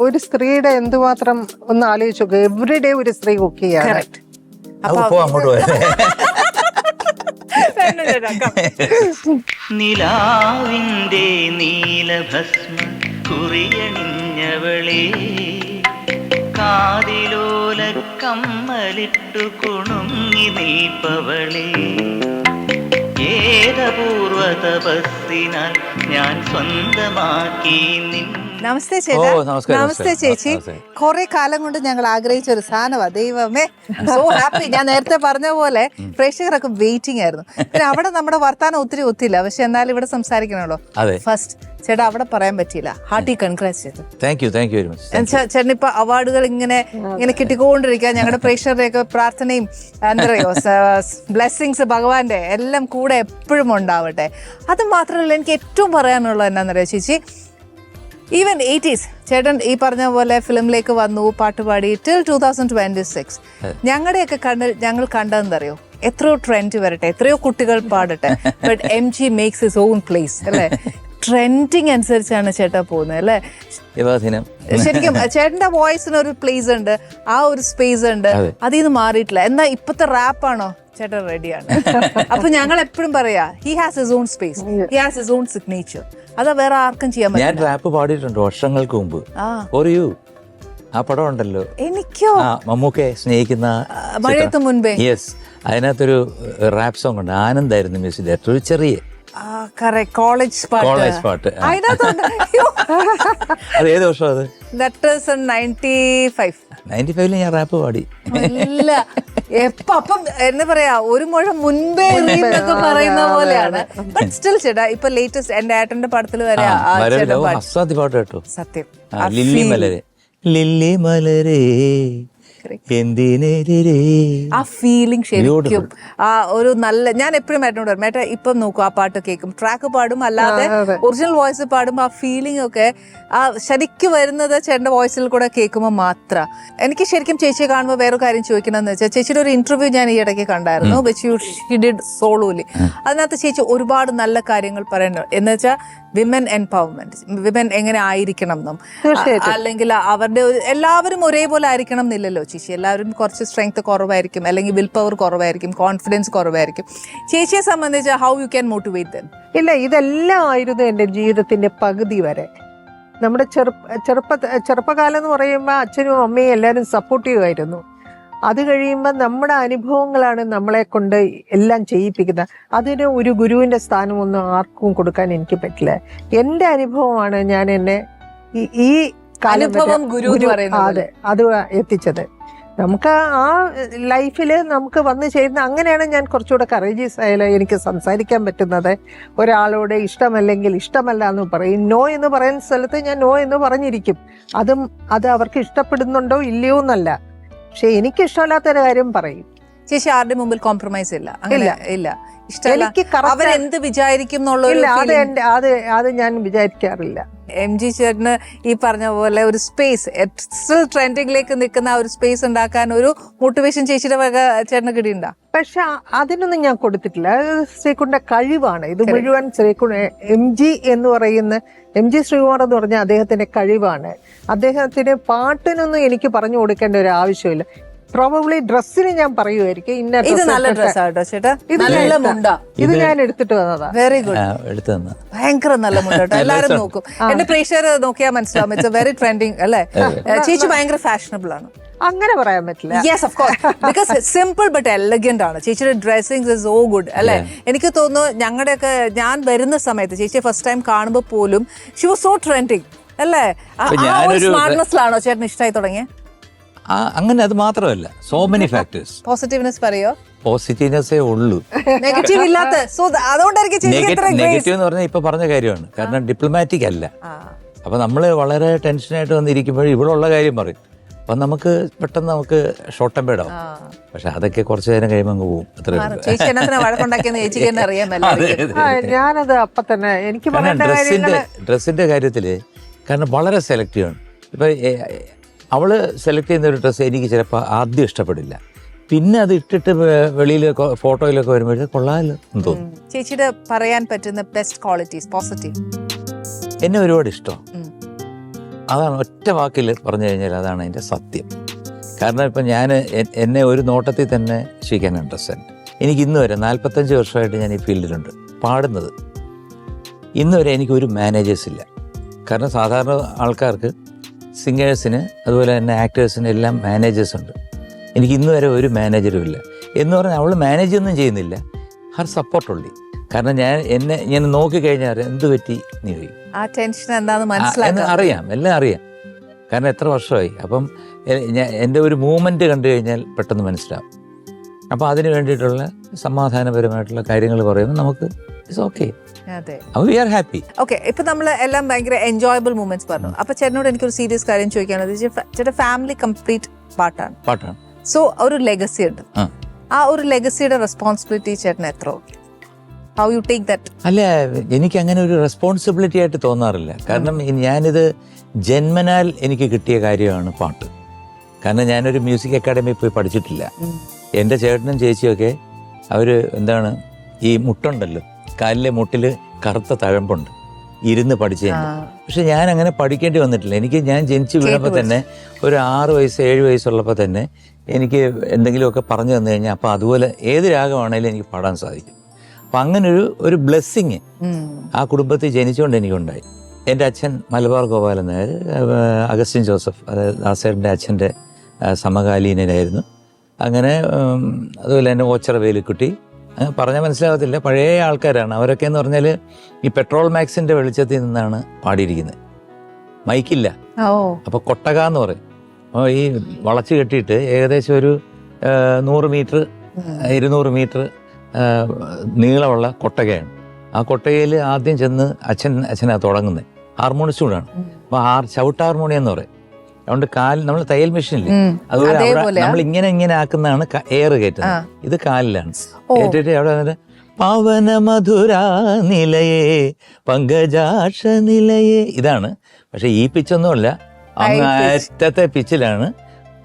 ഒരു സ്ത്രീയുടെ എന്തുമാത്രം ഒന്ന് ആലോചിച്ചു നോക്കുക. എവറിഡേ ഒരു സ്ത്രീ കുക്ക് ചെയ്യാറ്. അപ്പൊ അങ്ങോട്ട് പോയത് നിലാവിന്റെ നീലഭസ്മ കുറിയണിഞ്ഞവളെ, കാതിലോല കമ്മലിട്ടു കുണുങ്ങി നിൽപ്പവളെ, ഏതപൂർവ തപസ്സിനാൽ ഞാൻ സ്വന്തമാക്കി നിൻ. നമസ്തേ ചേട്ടാ. നമസ്തേ ചേച്ചി. കുറെ കാലം കൊണ്ട് ഞങ്ങൾ ആഗ്രഹിച്ച ഒരു സാധനമാ. ദൈവമേ, സോ ഹാപ്പി. ഞാൻ നേരത്തെ പറഞ്ഞ പോലെ പ്രേക്ഷകരൊക്കെ വെയിറ്റിംഗ് ആയിരുന്നു. പിന്നെ അവിടെ നമ്മുടെ വർത്താനം ഒത്തിരി ഒത്തില്ല, പക്ഷെ എന്നാലും ഇവിടെ സംസാരിക്കണല്ലോ. ഫസ്റ്റ് ചേട്ടാ അവിടെ പറയാൻ പറ്റിയില്ല, ഹാർട്ടി കൺഗ്രാറ്റ്സ് ചേട്ടാ. Thank you very much. ചേട്ടൻ ഇപ്പൊ അവാർഡുകൾ ഇങ്ങനെ കിട്ടിക്കൊണ്ടിരിക്കുക. ഞങ്ങളുടെ പ്രേക്ഷകരുടെയൊക്കെ പ്രാർത്ഥനയും എന്താ പറയുക, ബ്ലെസ്സിങ്സ് ഭഗവാന്റെ എല്ലാം കൂടെ എപ്പോഴും ഉണ്ടാവട്ടെ. അത് മാത്രമല്ല, എനിക്ക് ഏറ്റവും പറയാനുള്ളത് എന്താണെന്നറിയാം ചേച്ചി, ഈവൻ 80s ചേട്ടൻ ഈ പറഞ്ഞ പോലെ ഫിലിമിലേക്ക് വന്നു, പാട്ടുപാടി ടിൽ 2026. ഞങ്ങളുടെയൊക്കെ ഞങ്ങൾ കണ്ടതെന്നറിയോ, എത്രയോ ട്രെൻഡ് വരട്ടെ, എത്രയോ കുട്ടികൾ പാടട്ടെ, but MG makes his own place അല്ലേ? ട്രെൻഡിങ് അനുസരിച്ചാണ് ചേട്ടാ പോകുന്നത് അല്ലേ? ശരിക്കും ചേട്ടന്റെ വോയിസിന് ഒരു പ്ലേസ് ഉണ്ട്, ആ ഒരു സ്പേസ് ഉണ്ട്, അതിൽ നിന്ന് മാറിയിട്ടില്ല. എന്നാ ഇപ്പത്തെ റാപ്പാണോ ചേട്ടൻ റെഡിയാണ്. അപ്പൊ ഞങ്ങൾ എപ്പോഴും പറയാ, he has his own space, he has his own signature. അതാ വേറെ ആർക്കും ചെയ്യാൻ പറ്റില്ല. ഞാൻ റാപ്പ് പാടിയിട്ടുണ്ട് വർഷങ്ങൾക്ക് മുമ്പ്. ആ പടം ഉണ്ടല്ലോ, എനിക്കോ മമ്മൂക്കെ സ്നേഹിക്കുന്ന മഴയത്ത് മുൻപേ. യെസ്, അതിനകത്തൊരു റാപ്പ് സോങ് ഉണ്ട്, ആനന്ദായിരുന്നു മ്യൂസിക് ഡയറക്ടർ. ഒരു ചെറിയ കോളേജ് പാട്ട്. അത് ഏത് വർഷം? അത് 95 ഞാൻ റാപ്പ് പാടി. ഇല്ല അപ്പം എന്താ പറയാ, ഒരു മുഴം മുൻപേ എന്നൊക്കെ പറയുന്ന പോലെയാണ്. ബട്ട് സ്റ്റിൽ ചേട്ടാ ഇപ്പൊ ലേറ്റസ്റ്റ് എന്റെ ഏട്ടന്റെ പടത്തിൽ വരെ അസാധ്യ പാട്ട് കേട്ടോ. സത്യം. ലില്ലി മലരേ ആ ഫീലിംഗ് ശരിക്കും ആ ഒരു നല്ല, ഞാൻ എപ്പോഴും ഏട്ടനോട് പറയും, ഏട്ടാ ഇപ്പം നോക്കും ആ പാട്ട് കേൾക്കും, ട്രാക്ക് പാടും അല്ലാതെ ഒറിജിനൽ വോയിസ് പാടുമ്പോൾ ആ ഫീലിംഗ് ഒക്കെ ആ ശരിക്കും വരുന്നത് ചേട്ടൻ്റെ വോയിസിൽ കൂടെ കേൾക്കുമ്പോൾ മാത്രം. എനിക്ക് ശരിക്കും ചേച്ചിയെ കാണുമ്പോൾ വേറെ കാര്യം ചോദിക്കണമെന്ന് വെച്ചാൽ, ചേച്ചിയുടെ ഒരു ഇന്റർവ്യൂ ഞാൻ ഈ ഇടയ്ക്ക് കണ്ടായിരുന്നു, വിച്ച് യു ഡിഡ് സോളോലി. അതിനകത്ത് ചേച്ചി ഒരുപാട് നല്ല കാര്യങ്ങൾ പറയുന്നു. എന്ന് വെച്ചാൽ വിമൻ എംപവർമെന്റ്, വിമൻ എങ്ങനെ ആയിരിക്കണം എന്നും, അല്ലെങ്കിൽ അവരുടെ എല്ലാവരും ഒരേപോലെ ആയിരിക്കണം എന്നില്ലല്ലോ ചേച്ചി. എല്ലാവരും കുറച്ച് സ്ട്രെങ്ത് കുറവായിരിക്കും, അല്ലെങ്കിൽ വിൽ പവർ കുറവായിരിക്കും, കോൺഫിഡൻസ് കുറവായിരിക്കും. ചേച്ചിയെ സംബന്ധിച്ച് how you can motivate dum? ഇല്ല, ഇതെല്ലാം ആയിരുന്നു എൻ്റെ ജീവിതത്തിന്റെ പകുതി വരെ. നമ്മുടെ ചെറുപ്പകാലം എന്ന് പറയുമ്പോൾ അച്ഛനും അമ്മയും എല്ലാവരും സപ്പോർട്ടീവായിരുന്നു. അത് കഴിയുമ്പോൾ നമ്മുടെ അനുഭവങ്ങളാണ് നമ്മളെ കൊണ്ട് എല്ലാം ചെയ്യിപ്പിക്കുന്നത്. അതിന് ഒരു ഗുരുവിൻ്റെ സ്ഥാനമൊന്നും ആർക്കും കൊടുക്കാൻ എനിക്ക് പറ്റില്ല. എൻ്റെ അനുഭവമാണ് ഞാൻ എന്നെ ഈ കാലം അതെ അത് എത്തിച്ചത്. നമുക്ക് ആ ലൈഫിൽ നമുക്ക് വന്നു ചേരുന്ന, അങ്ങനെയാണ് ഞാൻ കുറച്ചുകൂടെ കറേജിയസ് ആയാലും എനിക്ക് സംസാരിക്കാൻ പറ്റുന്നത്. ഒരാളോട് ഇഷ്ടമല്ലെങ്കിൽ ഇഷ്ടമല്ല എന്ന് പറയും, നോ എന്ന് പറയുന്ന സ്ഥലത്ത് ഞാൻ നോ എന്ന് പറഞ്ഞിരിക്കും. അത് അവർക്ക് ഇഷ്ടപ്പെടുന്നുണ്ടോ ഇല്ലയോ എന്നല്ല, പക്ഷെ എനിക്ക് ഇഷ്ടമല്ലാത്തൊരു കാര്യം പറയും. ചേച്ചി ആരുടെ മുമ്പിൽ കോംപ്രമൈസ് ഇല്ല? ഇല്ല, അവരെന്ത് വിചാരിക്കും അത് ഞാൻ വിചാരിക്കാറില്ല. MG ചേട്ടന് ഈ പറഞ്ഞ പോലെ ഒരു സ്പേസ്, സ്റ്റിൽ ട്രെൻഡിങ്ങിലേക്ക് നിൽക്കുന്ന ഒരു സ്പേസ് ഉണ്ടാക്കാൻ ഒരു മോട്ടിവേഷൻ ചേച്ചിയുടെ വക ചേട്ടന് കിട്ടിയിട്ടുണ്ടോ? പക്ഷെ അതിനൊന്നും ഞാൻ കൊടുത്തിട്ടില്ല. ശ്രീകുണ്ഠന്റെ കഴിവാണ് ഇത് മുഴുവൻ. MG എന്ന് പറയുന്ന MG ശ്രീകുമാർ എന്ന് പറഞ്ഞാൽ അദ്ദേഹത്തിന്റെ കഴിവാണ്. അദ്ദേഹത്തിന് പാട്ടിനൊന്നും എനിക്ക് പറഞ്ഞു കൊടുക്കേണ്ട ഒരു ആവശ്യമില്ല. പ്രോബബ്ലി ഡ്രസ്സിന് ഞാൻ പറയുമായിരിക്കും ഇന്ന ഇത് dress നല്ല ഇട്ടിട്ട്. ഡ്രസ്സാട്ടോ ചേട്ടാ, ഇത് നല്ല ഞാൻ മുണ്ടാ. ഇത് ഞാൻ എടുത്തിട്ട് വന്നതാ. വെരി ഗുഡ്, എടുത്തു തന്ന ഭയങ്കര നല്ല മുണ്ടോ. എല്ലാരും നോക്കും, എന്റെ പ്രേക്ഷകർ നോക്കിയാൽ മനസ്സിലാവും. ഇറ്റ്സ് വെരി ട്രെൻഡിങ് അല്ലേ? ചേച്ചി ഭയങ്കര ഫാഷനബിൾ ആണ്. അങ്ങനെ പറയാൻ പറ്റില്ല. Yes of course, because simple but elegant ആണ് ചേച്ചിയുടെ ഡ്രസ്സിംഗ് ഇസ് സോ ഗുഡ് അല്ലേ? എനിക്ക് തോന്നുന്നു ഞങ്ങളുടെയൊക്കെ ഞാൻ വരുന്ന സമയത്ത് ചേച്ചിയെ ഫസ്റ്റ് ടൈം കാണുമ്പോൾ പോലും ഷി വാസ് സോ ട്രെൻഡിങ് അല്ലേ? സ്മാർട്ട്നെസ്സിലാണോ ചേട്ടന് ഇഷ്ടമായി തുടങ്ങിയ? അങ്ങനെ അത് മാത്രമല്ല, സോ മെനി ഫാക്ടേഴ്സ്. പോസിറ്റീവ്നെസ് പറയോ? പോസിറ്റീവ്നെസ്സേ ഉള്ളൂ, നെഗറ്റീവ് ഇല്ലാത്ത. സോ അതുകൊണ്ടായിരിക്കും ചേച്ചി ഇത്ര നെഗറ്റീവ് എന്ന് പറഞ്ഞാൽ ഇപ്പൊ പറഞ്ഞ കാര്യമാണ്. കാരണം ഡിപ്ലോമാറ്റിക് അല്ല. അപ്പൊ നമ്മള് വളരെ ടെൻഷനായിട്ട് വന്നിരിക്കുമ്പോൾ ഇവിടെ ഉള്ള കാര്യം പറയും. അപ്പൊ നമുക്ക് പെട്ടെന്ന് നമുക്ക് ഷോർട്ട് ടെമ്പേർഡ് ആവും. പക്ഷെ അതൊക്കെ കുറച്ചു നേരം കഴിയുമ്പോൾ അങ്ങ് പോകും. ചേച്ചി എന്നതിനെ വഴക്കുണ്ടാക്കിയെന്ന് ചേച്ചിക്ക് തന്നെ അറിയാമല്ലോ. ഞാനത് അപ്പൊ തന്നെ എനിക്ക് പറയേണ്ട കാര്യങ്ങള്. ഡ്രസ്സിന്റെ കാര്യത്തില് കാരണം വളരെ സെലക്റ്റീവ് ആണ്. ഇപ്പൊ അവള് സെലക്ട് ചെയ്യുന്ന ഒരു ഡ്രസ്സ് എനിക്ക് ചിലപ്പോൾ ആദ്യം ഇഷ്ടപ്പെടില്ല, പിന്നെ അത് ഇട്ടിട്ട് വെളിയിൽ ഫോട്ടോയിലൊക്കെ വരുമ്പോഴത്തേക്ക് കൊള്ളാമല്ലോ എന്ന് തോന്നും. ചേച്ചിയുടെ പറയാൻ പറ്റുന്ന ബെസ്റ്റ് ക്വാളിറ്റീസ് പോസിറ്റീവ്. എന്നെ ഒരുപാട് ഇഷ്ടം, അതാണ് ഒറ്റ വാക്കിൽ പറഞ്ഞു കഴിഞ്ഞാൽ അതാണ് എൻ്റെ സത്യം. കാരണം ഇപ്പം ഞാൻ എന്നെ ഒരു നോട്ടത്തിൽ തന്നെ ഷീക്കാൻ അണ്ടർസ്റ്റാൻഡ്. എനിക്ക് ഇന്ന് വരെ 45 വർഷമായിട്ട് ഞാൻ ഈ ഫീൽഡിലുണ്ട് പാടുന്നത്. ഇന്ന് വരെ എനിക്കൊരു മാനേജേഴ്സ് ഇല്ല. കാരണം സാധാരണ ആൾക്കാർക്ക് സിംഗേഴ്സിന് അതുപോലെ തന്നെ ആക്ടേഴ്സിന് എല്ലാം മാനേജേഴ്സ് ഉണ്ട്. എനിക്ക് ഇന്ന് വരെ ഒരു മാനേജറും ഇല്ല. എന്ന് പറഞ്ഞാൽ അവൾ മാനേജ് ഒന്നും ചെയ്യുന്നില്ല, ഹർ സപ്പോർട്ടുള്ളി. കാരണം ഞാൻ ഇങ്ങനെ നോക്കിക്കഴിഞ്ഞാൽ എന്ത് പറ്റി നീ ചോദിക്കും, ആ ടെൻഷൻ എന്താണെന്ന് മനസ്സിലാക്കാൻ അറിയാം, എല്ലാം അറിയാം. കാരണം എത്ര വർഷമായി. അപ്പം എൻ്റെ ഒരു മൂവ്മെൻറ്റ് കണ്ടു കഴിഞ്ഞാൽ പെട്ടെന്ന് മനസ്സിലാവും. അപ്പോൾ അതിന് വേണ്ടിയിട്ടുള്ള സമാധാനപരമായിട്ടുള്ള കാര്യങ്ങൾ പറയുമ്പോൾ നമുക്ക് it's okay, we are happy. Okay, ഇപ്പൊ നമ്മൾ എല്ലാം ഭയങ്കര എൻജോയബിൾ മൂമെന്റ്സ് പറഞ്ഞു. അപ്പൊ ചേട്ടനോട് എനിക്കൊരു സീരിയസ് കാര്യം ചോദിക്കാനുള്ളത്, ചേട്ടൻ ഫാമിലി കംപ്ലീറ്റ് പാട്ടാണ്. സോ ഒരു ലെഗസി ഉണ്ട്. ആ ഒരു ലെഗസിയുടെ റെസ്പോൺസിബിലിറ്റി ചേട്ടൻ എത്ര? How you take that? അല്ല, എനിക്ക് അങ്ങനെ ഒരു റെസ്പോൺസിബിലിറ്റി ആയിട്ട് തോന്നാറില്ല. കാരണം ഞാനിത് ജന്മനാൽ എനിക്ക് കിട്ടിയ കാര്യമാണ് പാട്ട്. കാരണം ഞാനൊരു മ്യൂസിക് അക്കാഡമിയിൽ പോയി പഠിച്ചിട്ടില്ല. എൻ്റെ ചേട്ടനും ചേച്ചിയൊക്കെ അവർ എന്താണ് ഈ മുട്ടുണ്ടല്ലോ, കാലിലെ മുട്ടിൽ കറുത്ത തഴമ്പുണ്ട്, ഇരുന്ന് പഠിച്ചതിന്. പക്ഷെ ഞാൻ അങ്ങനെ പഠിക്കേണ്ടി വന്നിട്ടില്ല. ഞാൻ ജനിച്ചു വീണപ്പോൾ തന്നെ ഒരു 6 വയസ്സ് 7 വയസ്സുള്ളപ്പോൾ തന്നെ എനിക്ക് എന്തെങ്കിലുമൊക്കെ പറഞ്ഞു തന്നു കഴിഞ്ഞാൽ അപ്പോൾ അതുപോലെ ഏത് രാഗമാണേലും എനിക്ക് പാടാൻ സാധിക്കും. അപ്പം അങ്ങനൊരു ഒരു ബ്ലെസ്സിങ് ആ കുടുംബത്തിൽ ജനിച്ചുകൊണ്ട് എനിക്കുണ്ടായി. എൻ്റെ അച്ഛൻ മലബാർ ഗോപാലൻ നായർ, അഗസ്റ്റിൻ ജോസഫ്, അതായത് ദാസേട്ടൻ്റെ അച്ഛൻ്റെ സമകാലീനനായിരുന്നു. അങ്ങനെ അതുപോലെ തന്നെ ഓച്ചറ വേലുക്കുട്ടി, പറഞ്ഞാൽ മനസ്സിലാകത്തില്ല, പഴയ ആൾക്കാരാണ് അവരൊക്കെ. എന്ന് പറഞ്ഞാൽ ഈ പെട്രോൾ മാക്സിൻ്റെ വെളിച്ചത്തിൽ നിന്നാണ് പാടിയിരിക്കുന്നത്. മൈക്കില്ല, അപ്പോൾ കൊട്ടക എന്ന് പറയും. അപ്പോൾ ഈ വളച്ച് കെട്ടിയിട്ട് ഏകദേശം ഒരു 100 മീറ്റർ 200 മീറ്റർ നീളമുള്ള കൊട്ടകയാണ്. ആ കൊട്ടകയിൽ ആദ്യം ചെന്ന് അച്ഛനാ തുടങ്ങുന്നത്. ഹാർമോണിസ്റ്റ് കൂടാണ്. അപ്പോൾ ചവിട്ട് ഹാർമോണിയം എന്ന് പറയും. അതുകൊണ്ട് നമ്മൾ തയ്യൽ മെഷീനില്ലേ, അതുപോലെ അവിടെ നമ്മൾ ഇങ്ങനെ ആക്കുന്നതാണ് എയർ കയറ്റുന്നത്. ഇത് കാലിലാണ് കയറ്റിട്ട് അവിടെ വന്നിട്ട് പവന മധുര നിലയേ പങ്കജാക്ഷ നിലയേ, ഇതാണ്. പക്ഷെ ഈ പിച്ചൊന്നുമല്ല, അങ്ങ് അറ്റത്തെ പിച്ചിലാണ്.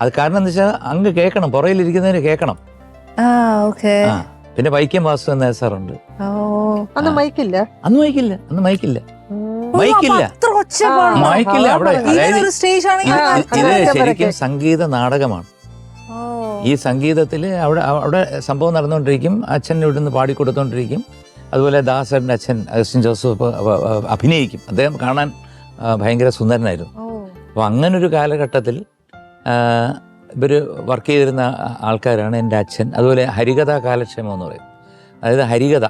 അത് കാരണം എന്താ വെച്ചാൽ അങ്ങ് കേൾക്കണം, പുറകിലിരിക്കുന്നവര് കേൾക്കണം. പിന്നെ വൈക്കം വാസു എന്ന സാറുണ്ട്. അന്ന് മൈക്കില്ല അവിടെ. അതായത് ഇത് ശരിക്കും സംഗീത നാടകമാണ്. ഈ സംഗീതത്തില് അവിടെ സംഭവം നടന്നുകൊണ്ടിരിക്കും. അച്ഛൻ ഇവിടുന്ന് പാടിക്കൊടുത്തോണ്ടിരിക്കും. അതുപോലെ ദാസറിന്റെ അച്ഛൻ അഗസ്റ്റിൻ ജോസഫ് അഭിനയിക്കും. അദ്ദേഹം കാണാൻ ഭയങ്കര സുന്ദരനായിരുന്നു. അപ്പോൾ അങ്ങനൊരു കാലഘട്ടത്തിൽ ഇവർ വർക്ക് ചെയ്തിരുന്ന ആൾക്കാരാണ് എൻ്റെ അച്ഛൻ. അതുപോലെ ഹരികഥ കാലക്ഷേമം എന്ന് പറയും. അതായത് ഹരികഥ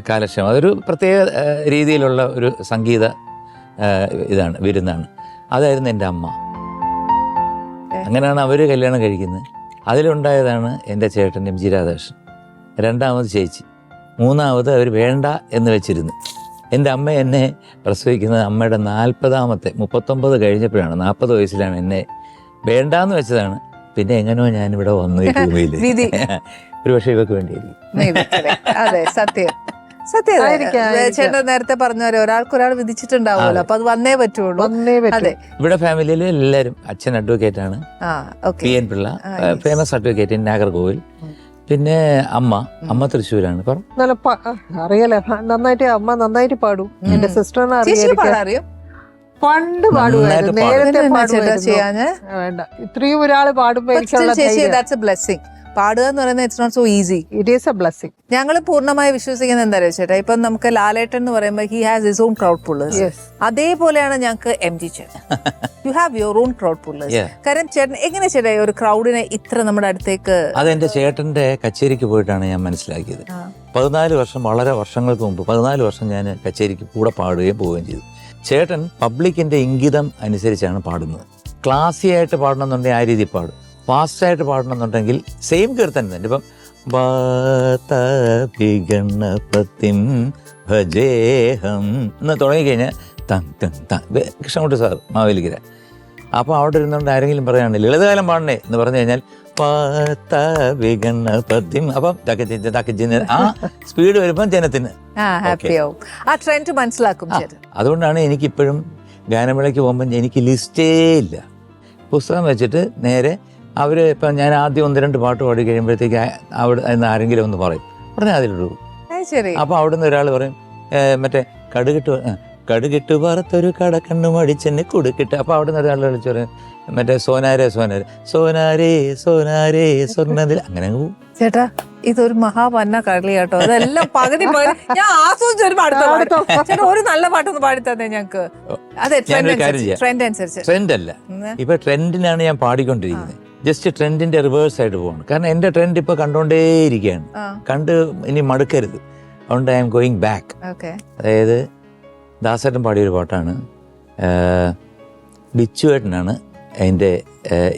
കാലക്ഷേമം അതൊരു പ്രത്യേക രീതിയിലുള്ള ഒരു സംഗീത വിരുന്നാണ്. അതായിരുന്നു എൻ്റെ അമ്മ. അങ്ങനെയാണ് അവർ കല്യാണം കഴിക്കുന്നത്. അതിലുണ്ടായതാണ് എൻ്റെ ചേട്ടൻ എം ജി രാധാകൃഷ്ണൻ, രണ്ടാമത് ചേച്ചി, മൂന്നാമത് അവർ വേണ്ട എന്ന് വെച്ചിരുന്നു. എൻ്റെ അമ്മ എന്നെ പ്രസവിക്കുന്നത് അമ്മയുടെ 39 കഴിഞ്ഞപ്പോഴാണ്. 40 വയസ്സിലാണ് എന്നെ വേണ്ടാന്ന് വെച്ചതാണ്. പിന്നെ എങ്ങനെയോ ഞാനിവിടെ വന്നു ഈ ഭൂമിയിൽ. ഒരു പക്ഷേ ഇവർക്ക് വേണ്ടിയായിരിക്കും. അതെ, സത്യം. ചേട്ടൻ നേരത്തെ പറഞ്ഞ പോലെ ഒരാൾക്കൊരാൾ വിധിച്ചിട്ടുണ്ടാവുമല്ലോ, അപ്പൊ അത് വന്നേ പറ്റുള്ളൂ. അതെ, ഇവിടെ ഫാമിലിയിൽ എല്ലാവരും, അച്ഛൻ അഡ്വക്കേറ്റ് ആണ്, PN Pillai, famous advocate Nagercoil. പിന്നെ അമ്മ തൃശ്ശൂരാണ്. അറിയാലോ, നന്നായിട്ട് അമ്മ നന്നായിട്ട് പാടും. എന്റെ സിസ്റ്ററിനെ അറിയാം, പണ്ട് പാടുമായിരുന്നു, നേരത്തെ പാടുമായിരുന്നു. ചെയ്യാന് വേണ്ട, ഇത്രയും ഒരാള് പാടുമ്പോ എനിക്കുള്ള ചേച്ചി ദാറ്റ്സ് എ ബ്ലെസ്സിങ്. പാടുക എന്ന് പറയുന്നത് it's not so easy. It is a blessing. ഞങ്ങൾ പൂർണ്ണമായി വിശ്വസിക്കുന്നത് എന്താ ചേട്ടാ, ഇപ്പൊ നമുക്ക് ലാലേട്ടൻ എന്ന് പറയുമ്പോൾ he has his own crowd pullers. അതേപോലെയാണ് ഞങ്ങൾക്ക് MG ചേട്ടൻ. You have your own crowd pullers. കാരണം ചേട്ടൻ എങ്ങനെ ചേട്ടാ ഒരു ക്രൗഡിനെ ഇത്ര നമ്മുടെ അടുത്തേക്ക്? അതെന്റെ ചേട്ടന്റെ കച്ചേരിക്ക് പോയിട്ടാണ് ഞാൻ മനസ്സിലാക്കിയത്. 14 വർഷം, വളരെ വർഷങ്ങൾക്ക് മുമ്പ് 14 വർഷം ഞാൻ കച്ചേരിക്ക് കൂടെ പാടുകയും പോവുകയും ചെയ്തു. ചേട്ടൻ പബ്ലിക്കിന്റെ ഇംഗിതം അനുസരിച്ചാണ് പാടുന്നത്. ക്ലാസി ആയിട്ട് പാടണമെന്നുണ്ടെങ്കിൽ ആ രീതി പാടും, ഫാസ്റ്റായിട്ട് പാടണമെന്നുണ്ടെങ്കിൽ സെയിം കീർത്തനം തന്നെ. ഇപ്പം ഗണപതിം ഭജേഹം എന്ന് തുടങ്ങിക്കഴിഞ്ഞാൽ കൃഷ്ണൻകുട്ടി സാർ മാവേലിക്കര. അപ്പോൾ അവിടെ ഇരുന്നുകൊണ്ട് ആരെങ്കിലും പറയുകയാണ് ലളിതകാലം പാടണേ എന്ന് പറഞ്ഞു കഴിഞ്ഞാൽ ഗണപതിം, അപ്പം ആ സ്പീഡ് വരുമ്പം ജനത്തിന് ഹാപ്പിയാവും, ആ ട്രെൻഡ് മനസ്സിലാക്കും. അതുകൊണ്ടാണ് എനിക്കിപ്പോഴും ഗാനമേളയ്ക്ക് പോകുമ്പോൾ എനിക്ക് ലിസ്റ്റേ ഇല്ല. പുസ്തകം വെച്ചിട്ട് നേരെ അവർ ഇപ്പം ഞാൻ ആദ്യം 1-2 പാട്ട് പാടി കഴിയുമ്പോഴത്തേക്ക് അവിടെ നിന്ന് ആരെങ്കിലും ഒന്ന് പറയും, പറഞ്ഞാൽ അതിലിടൂ. അപ്പോൾ അവിടെ നിന്ന് ഒരാൾ പറയും മറ്റേ കടുകിട്ട് വറുത്തൊരു കടക്കണ്ണു മടിച്ചെന്നെ കൊടുക്കിട്ട്. അപ്പോൾ അവിടെ നിന്ന് ഒരാൾ വിളിച്ചു പറയും മറ്റേ സോനാരേ സോനാരേ സോനാരേ സോനാരേ സ്വർണ്ണതിൽ, അങ്ങനെ പോകും. ചേട്ടാ ഇതൊരു മഹാപന്ന കളി കേട്ടോ, അതെല്ലാം പകുതി ഞാൻ ആസ്വദിച്ചൊരു പാട്ട്. ചേട്ടാ ഒരു നല്ല പാട്ടൊന്ന് പാടി തന്നെ ഞങ്ങക്ക്. അതെ, ട്രെൻഡ് അനുസരിച്ച്. ട്രെൻഡ് അല്ല, ഇപ്പൊ ട്രെൻഡിനാണ് ഞാൻ പാടിക്കൊണ്ടിരിക്കുന്നത്. ജസ്റ്റ് ട്രെൻഡിന്റെ റിവേഴ്സ് ആയിട്ട് പോകണം. കാരണം എന്റെ ട്രെൻഡ് ഇപ്പൊ കണ്ടോണ്ടേയിരിക്കുകയാണ്, കണ്ട് ഇനി മടുക്കരുത്. അതുകൊണ്ട് ഐ എം ഗോയിങ് ബാക്ക്. അതായത് ദാസേട്ടൻ പാടിയൊരു പാട്ടാണ്, ബിച്ചുവേട്ടനാണ് അതിൻ്റെ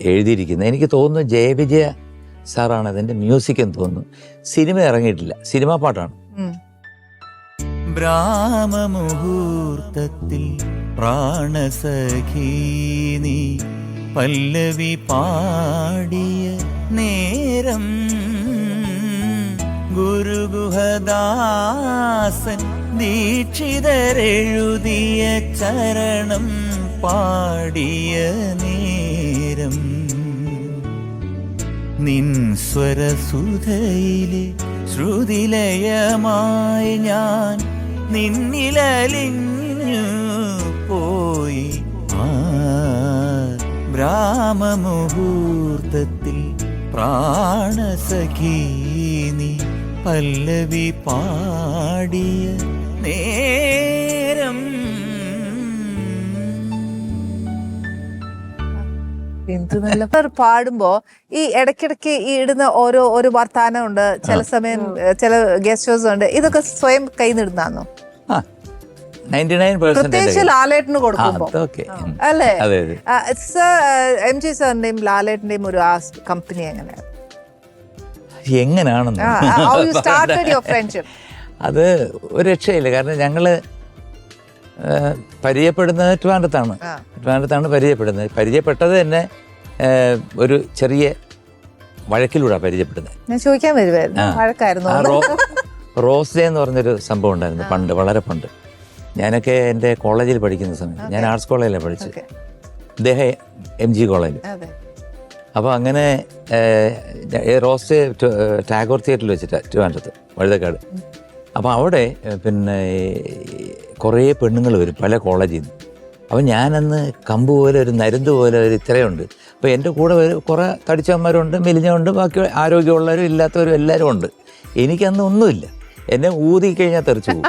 എഴുതിയിരിക്കുന്നത്. എനിക്ക് തോന്നുന്നു ജയവിജയ സാറാണ് അതിൻ്റെ മ്യൂസിക് എന്ന് തോന്നുന്നു. സിനിമ ഇറങ്ങിയിട്ടില്ല, സിനിമാ പാട്ടാണ്. ബ്രാഹ്മമുഹൂർത്തത്തിൽ പ്രാണസഖീനി പല്ലവി പാടിയ നേരം ഗുരുഗുഹദാസൻ ദീക്ഷിതരെഴുതിയ ചരണം പാടിയ നേരം നിൻ സ്വരസുധയിലെ ശ്രുതിലയമായി ഞാൻ നിന്നിലലിഞ്ഞു പോയി. ബ്രാഹ്മമുഹൂർത്തത്തിൽ പ്രാണസഖീനി പല്ലവി പാടിയ നേരം. എന്ത് നല്ല പാടുമ്പോ ഈ ഇടയ്ക്കിടയ്ക്ക് ഈ ഇടുന്ന ഒരു വർത്താനം ഉണ്ട്, ചില സമയം ചില ഗസ്റ്റ് ഹൗസ് ഉണ്ട്, ഇതൊക്കെ സ്വയം കൈന്നിടുന്നാന്നോ? പ്രത്യേകിച്ച് ലാലേട്ടന് കൊടുക്കുമ്പോ അല്ലേ? MG സാറിന്റെയും ലാലേട്ടന്റെയും ഒരു ആ കമ്പനി എങ്ങനെയാണെന്ന് അത് ഒരു രക്ഷയില്ല. കാരണം ഞങ്ങള് പരിചയപ്പെടുന്നത് ട്രിവാൻഡ്രത്താണ് പരിചയപ്പെടുന്നത്. പരിചയപ്പെട്ടത് തന്നെ ഒരു ചെറിയ വഴക്കിലൂടെ പരിചയപ്പെടുന്നത്. ഞാൻ ചോദിക്കാൻ വരുമായിരുന്നു. റോസ് ഡേ എന്ന് പറഞ്ഞൊരു സംഭവം ഉണ്ടായിരുന്നു പണ്ട്, വളരെ പണ്ട്. ഞാനൊക്കെ എൻ്റെ കോളേജിൽ പഠിക്കുന്ന സമയത്ത്, ഞാൻ ആർട്സ് കോളേജിലാണ് പഠിച്ചത്, അദ്ദേഹം MG കോളേജിൽ. അപ്പോൾ അങ്ങനെ റോസ് ഡേ ടാഗോർ തിയേറ്ററിൽ വെച്ചിട്ട് ട്രിവാൻഡ്രത്ത് വഴുതക്കാട്. അപ്പോൾ അവിടെ പിന്നെ കുറേ പെണ്ണുങ്ങൾ വരും പല കോളേജിൽ നിന്ന്. അപ്പോൾ ഞാനന്ന് കമ്പ് പോലെ ഒരു നരുന്ത് പോലെ ഒരു ഇത്രയുണ്ട്. അപ്പോൾ എൻ്റെ കൂടെ കുറേ തടിച്ചവന്മാരുണ്ട്, മെലിഞ്ഞുണ്ട്, ബാക്കി ആരോഗ്യമുള്ളവരും ഇല്ലാത്തവരും എല്ലാവരും ഉണ്ട്. എനിക്കന്ന് ഒന്നുമില്ല. എന്നെ ഊതിക്കഴിഞ്ഞാൽ തെറിച്ചു പോകും.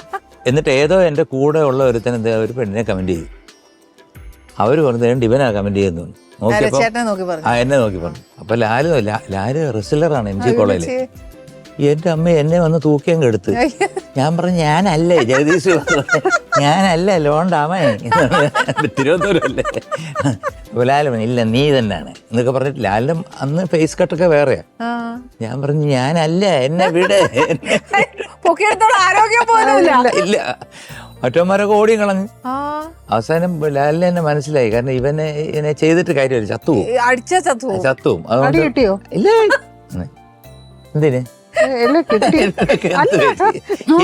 എന്നിട്ട് ഏതോ എൻ്റെ കൂടെ ഉള്ള ഒരുത്തൻ ഒരു പെണ്ണിനെ കമൻറ്റ് ചെയ്തു. അവർ പറഞ്ഞത് ഇവനാ കമൻറ്റ് ചെയ്യുന്നു. നോക്കിയപ്പോൾ എന്നെ നോക്കി പറഞ്ഞു. അപ്പോൾ ലാല് റെസ്ലറാണ് MG കോളേജിൽ. എൻ്റെ അമ്മ എന്നെ വന്ന് തൂക്കിയും കെടുത്ത്. ഞാൻ പറഞ്ഞു ഞാനല്ലേ ജഗദീഷ്, ഞാനല്ല ലോണ്ടാമേ, തിരുവനന്തപുരമല്ലേ. അപ്പോൾ ലാല് പറഞ്ഞു ഇല്ല നീ തന്നെയാണ് എന്നൊക്കെ പറഞ്ഞിട്ട്, ലാലിനും അന്ന് ഫേസ് കട്ടൊക്കെ വേറെയാ. ഞാൻ പറഞ്ഞു ഞാനല്ല, എന്നെ വിടെ. ഇല്ല, മറ്റവന്മാരൊക്കെ ഓടിയും കളഞ്ഞു. അവസാനം ലാലിനെ എന്നെ മനസ്സിലായി. കാരണം ഇവനെ ചെയ്തിട്ട് കാര്യമില്ല, ചത്തുപോകും. അതുകൊണ്ട് ഇല്ല, എന്തിന്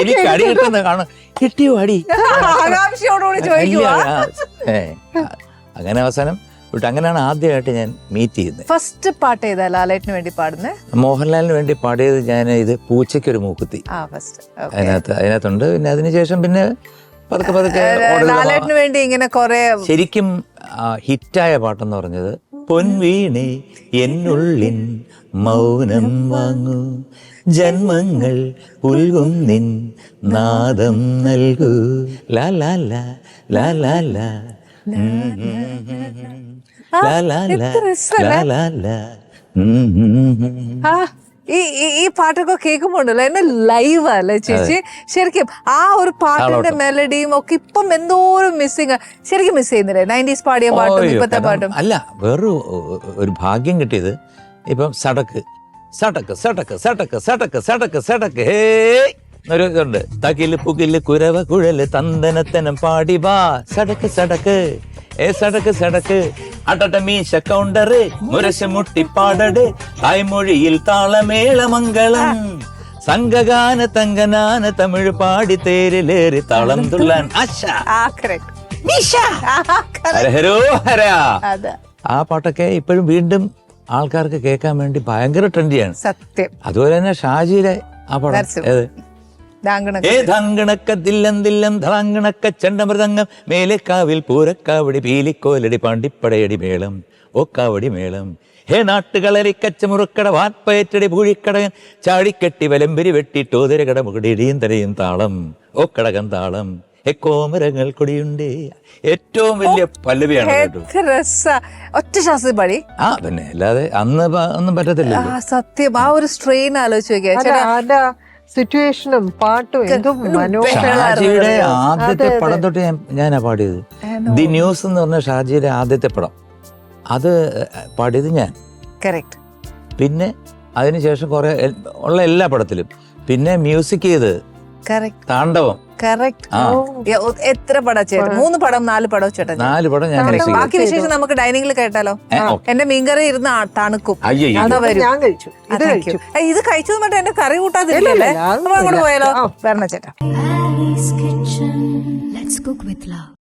എനിക്ക് അടി കിട്ടുന്ന കാണാം, കിട്ടിയോ അടി. അങ്ങനെ അവസാനം വിട്ടു. അങ്ങനെയാണ് ആദ്യമായിട്ട് ഞാൻ മീറ്റ് ചെയ്യുന്നത്. ഫസ്റ്റ് പാട്ട് ഏതാ ലാലേട്ടന് വേണ്ടി പാടുന്നത്? മോഹൻലാലിന് വേണ്ടി പാടിയത് ഞാൻ ഇത് പൂച്ചയ്ക്കൊരു മൂക്കുത്തി അതിനകത്തുണ്ട്. പിന്നെ അതിനുശേഷം പിന്നെ പതുക്കെ പതുക്കെ ഓടുക. ലാലേട്ടന് വേണ്ടി ഇങ്ങനെ കുറെ ശരിക്കും ഹിറ്റായ പാട്ടെന്ന് പറഞ്ഞത് പൊൻവീണേ എന്നുള്ളിൻ മൗനം വാങ്ങൂ, ജന്മങ്ങൾ ഉൽകും നിൻ നാദം നൽകൂ, ലാ ലാ ലാ ലാ ലാ ലാ ലാ ലാ ലാ ലാ ലാ. ആ ഈ പാട്ടൊക്കെ കേൾക്കുമ്പോണ്ടല്ലോ എന്നെ ലൈവ് അല്ലേ ചേച്ചി. ശരിക്കും ആ ഒരു പാട്ടിന്റെ മെലഡിയും ഒക്കെ ഇപ്പം എന്തോരം മിസ്സിങ്, ശരിക്കും മിസ് ചെയ്യുന്നില്ലേ 90s പാടിയ പാട്ടും ഇപ്പത്തെ പാട്ടും? അല്ല, വേറൊരു ഒരു ഭാഗ്യം കിട്ടിയത് ഇപ്പം സടക്ക് സടക്ക് സടക്ക് സടക്ക് സടക്ക് സടക്ക് സടക്ക് ഹേ ഒരു ഇതുണ്ട്. തകില് പുകില് കുരവ കുഴല് തന്തനത്തനം പാടി വാ സടക്ക് സടക്ക് ഏ സടക്ക് സടക്ക് അടട മീശ കൗണ്ടറ് മുരശ മുട്ടിപ്പാടട് തായ്മൊഴിയിൽ താളമേളമംഗളം സംഘഗാന തങ്കനാന തമിഴ് പാടി തേരിലേറി താളം തുള്ളാൻ ആശ ഹരഹരോ ഹര. ആ പാട്ടൊക്കെ ഇപ്പോഴും വീണ്ടും ആൾക്കാർക്ക് കേൾക്കാൻ വേണ്ടി ഭയങ്കര ട്രെൻഡിയാണ്. സത്യം. അതുപോലെ തന്നെ ഷാജിയുടെ ആ പടം ഏത്? ധളാങ്കണക്ക ചെണ്ടമൃതംഗം മേലേക്കാവിൽ പൂരക്കാവടി പീലിക്കോലടി പാണ്ടിപ്പടയടി മേളം ഓക്കാവടി മേളം ഹേ നാട്ടുകളരിക്കച്ച മുറുക്കട വാൻപയറ്റടി പൂഴിക്കടകൻ ചാടിക്കെട്ടി വലമ്പരി വെട്ടിട്ടോതിരകട മുകടിയും തരയും താളം ഓക്കടകം താളം കോമരങ്ങൾ കൊടിയുണ്ടേ ഏറ്റവും വലിയ പല്ലവിയാണ് കേട്ടോ. ഒറ്റ ശ്വാസത്തിൽ പാടി. ആ പിന്നെ അല്ലാതെ അന്ന് ഒന്നും പറ്റത്തില്ല. സത്യം. ആ ഒരു സ്ട്രെയിൻ ആലോചിച്ച് സിറ്റുവേഷനും പാട്ടും എന്തും ഷാജിയുടെ ആദ്യത്തെ പടം തൊട്ട് ഞാനാ പാടിയത്. ദി ന്യൂസ് എന്ന് പറഞ്ഞ ഷാജിയുടെ ആദ്യത്തെ പടം, അത് പാടിയത് ഞാൻ. പിന്നെ അതിനുശേഷം കുറെ ഉള്ള എല്ലാ പടത്തിലും പിന്നെ മ്യൂസിക് ചെയ്ത് താണ്ഡവം. എത്ര പടം ചേട്ടൻ? 3 പടം 4 പടം ചേട്ടൻ? 4 പടം ഞാൻ. ബാക്കി വിശേഷം നമുക്ക് ഡൈനിങ്ങിൽ കേട്ടാലോ? എന്റെ മീൻകറി ഇരുന്ന് തണുക്കും. ഞാൻ കഴിച്ചു. ഇത് കഴിച്ചു എന്നിട്ട് എന്റെ കറി കൂട്ടാതില്ലേ? നമ്മൾ അങ്ങോട്ട് പോയാലോ? വരണ ചേട്ടാ. Annie's Kitchen. Let's cook with love.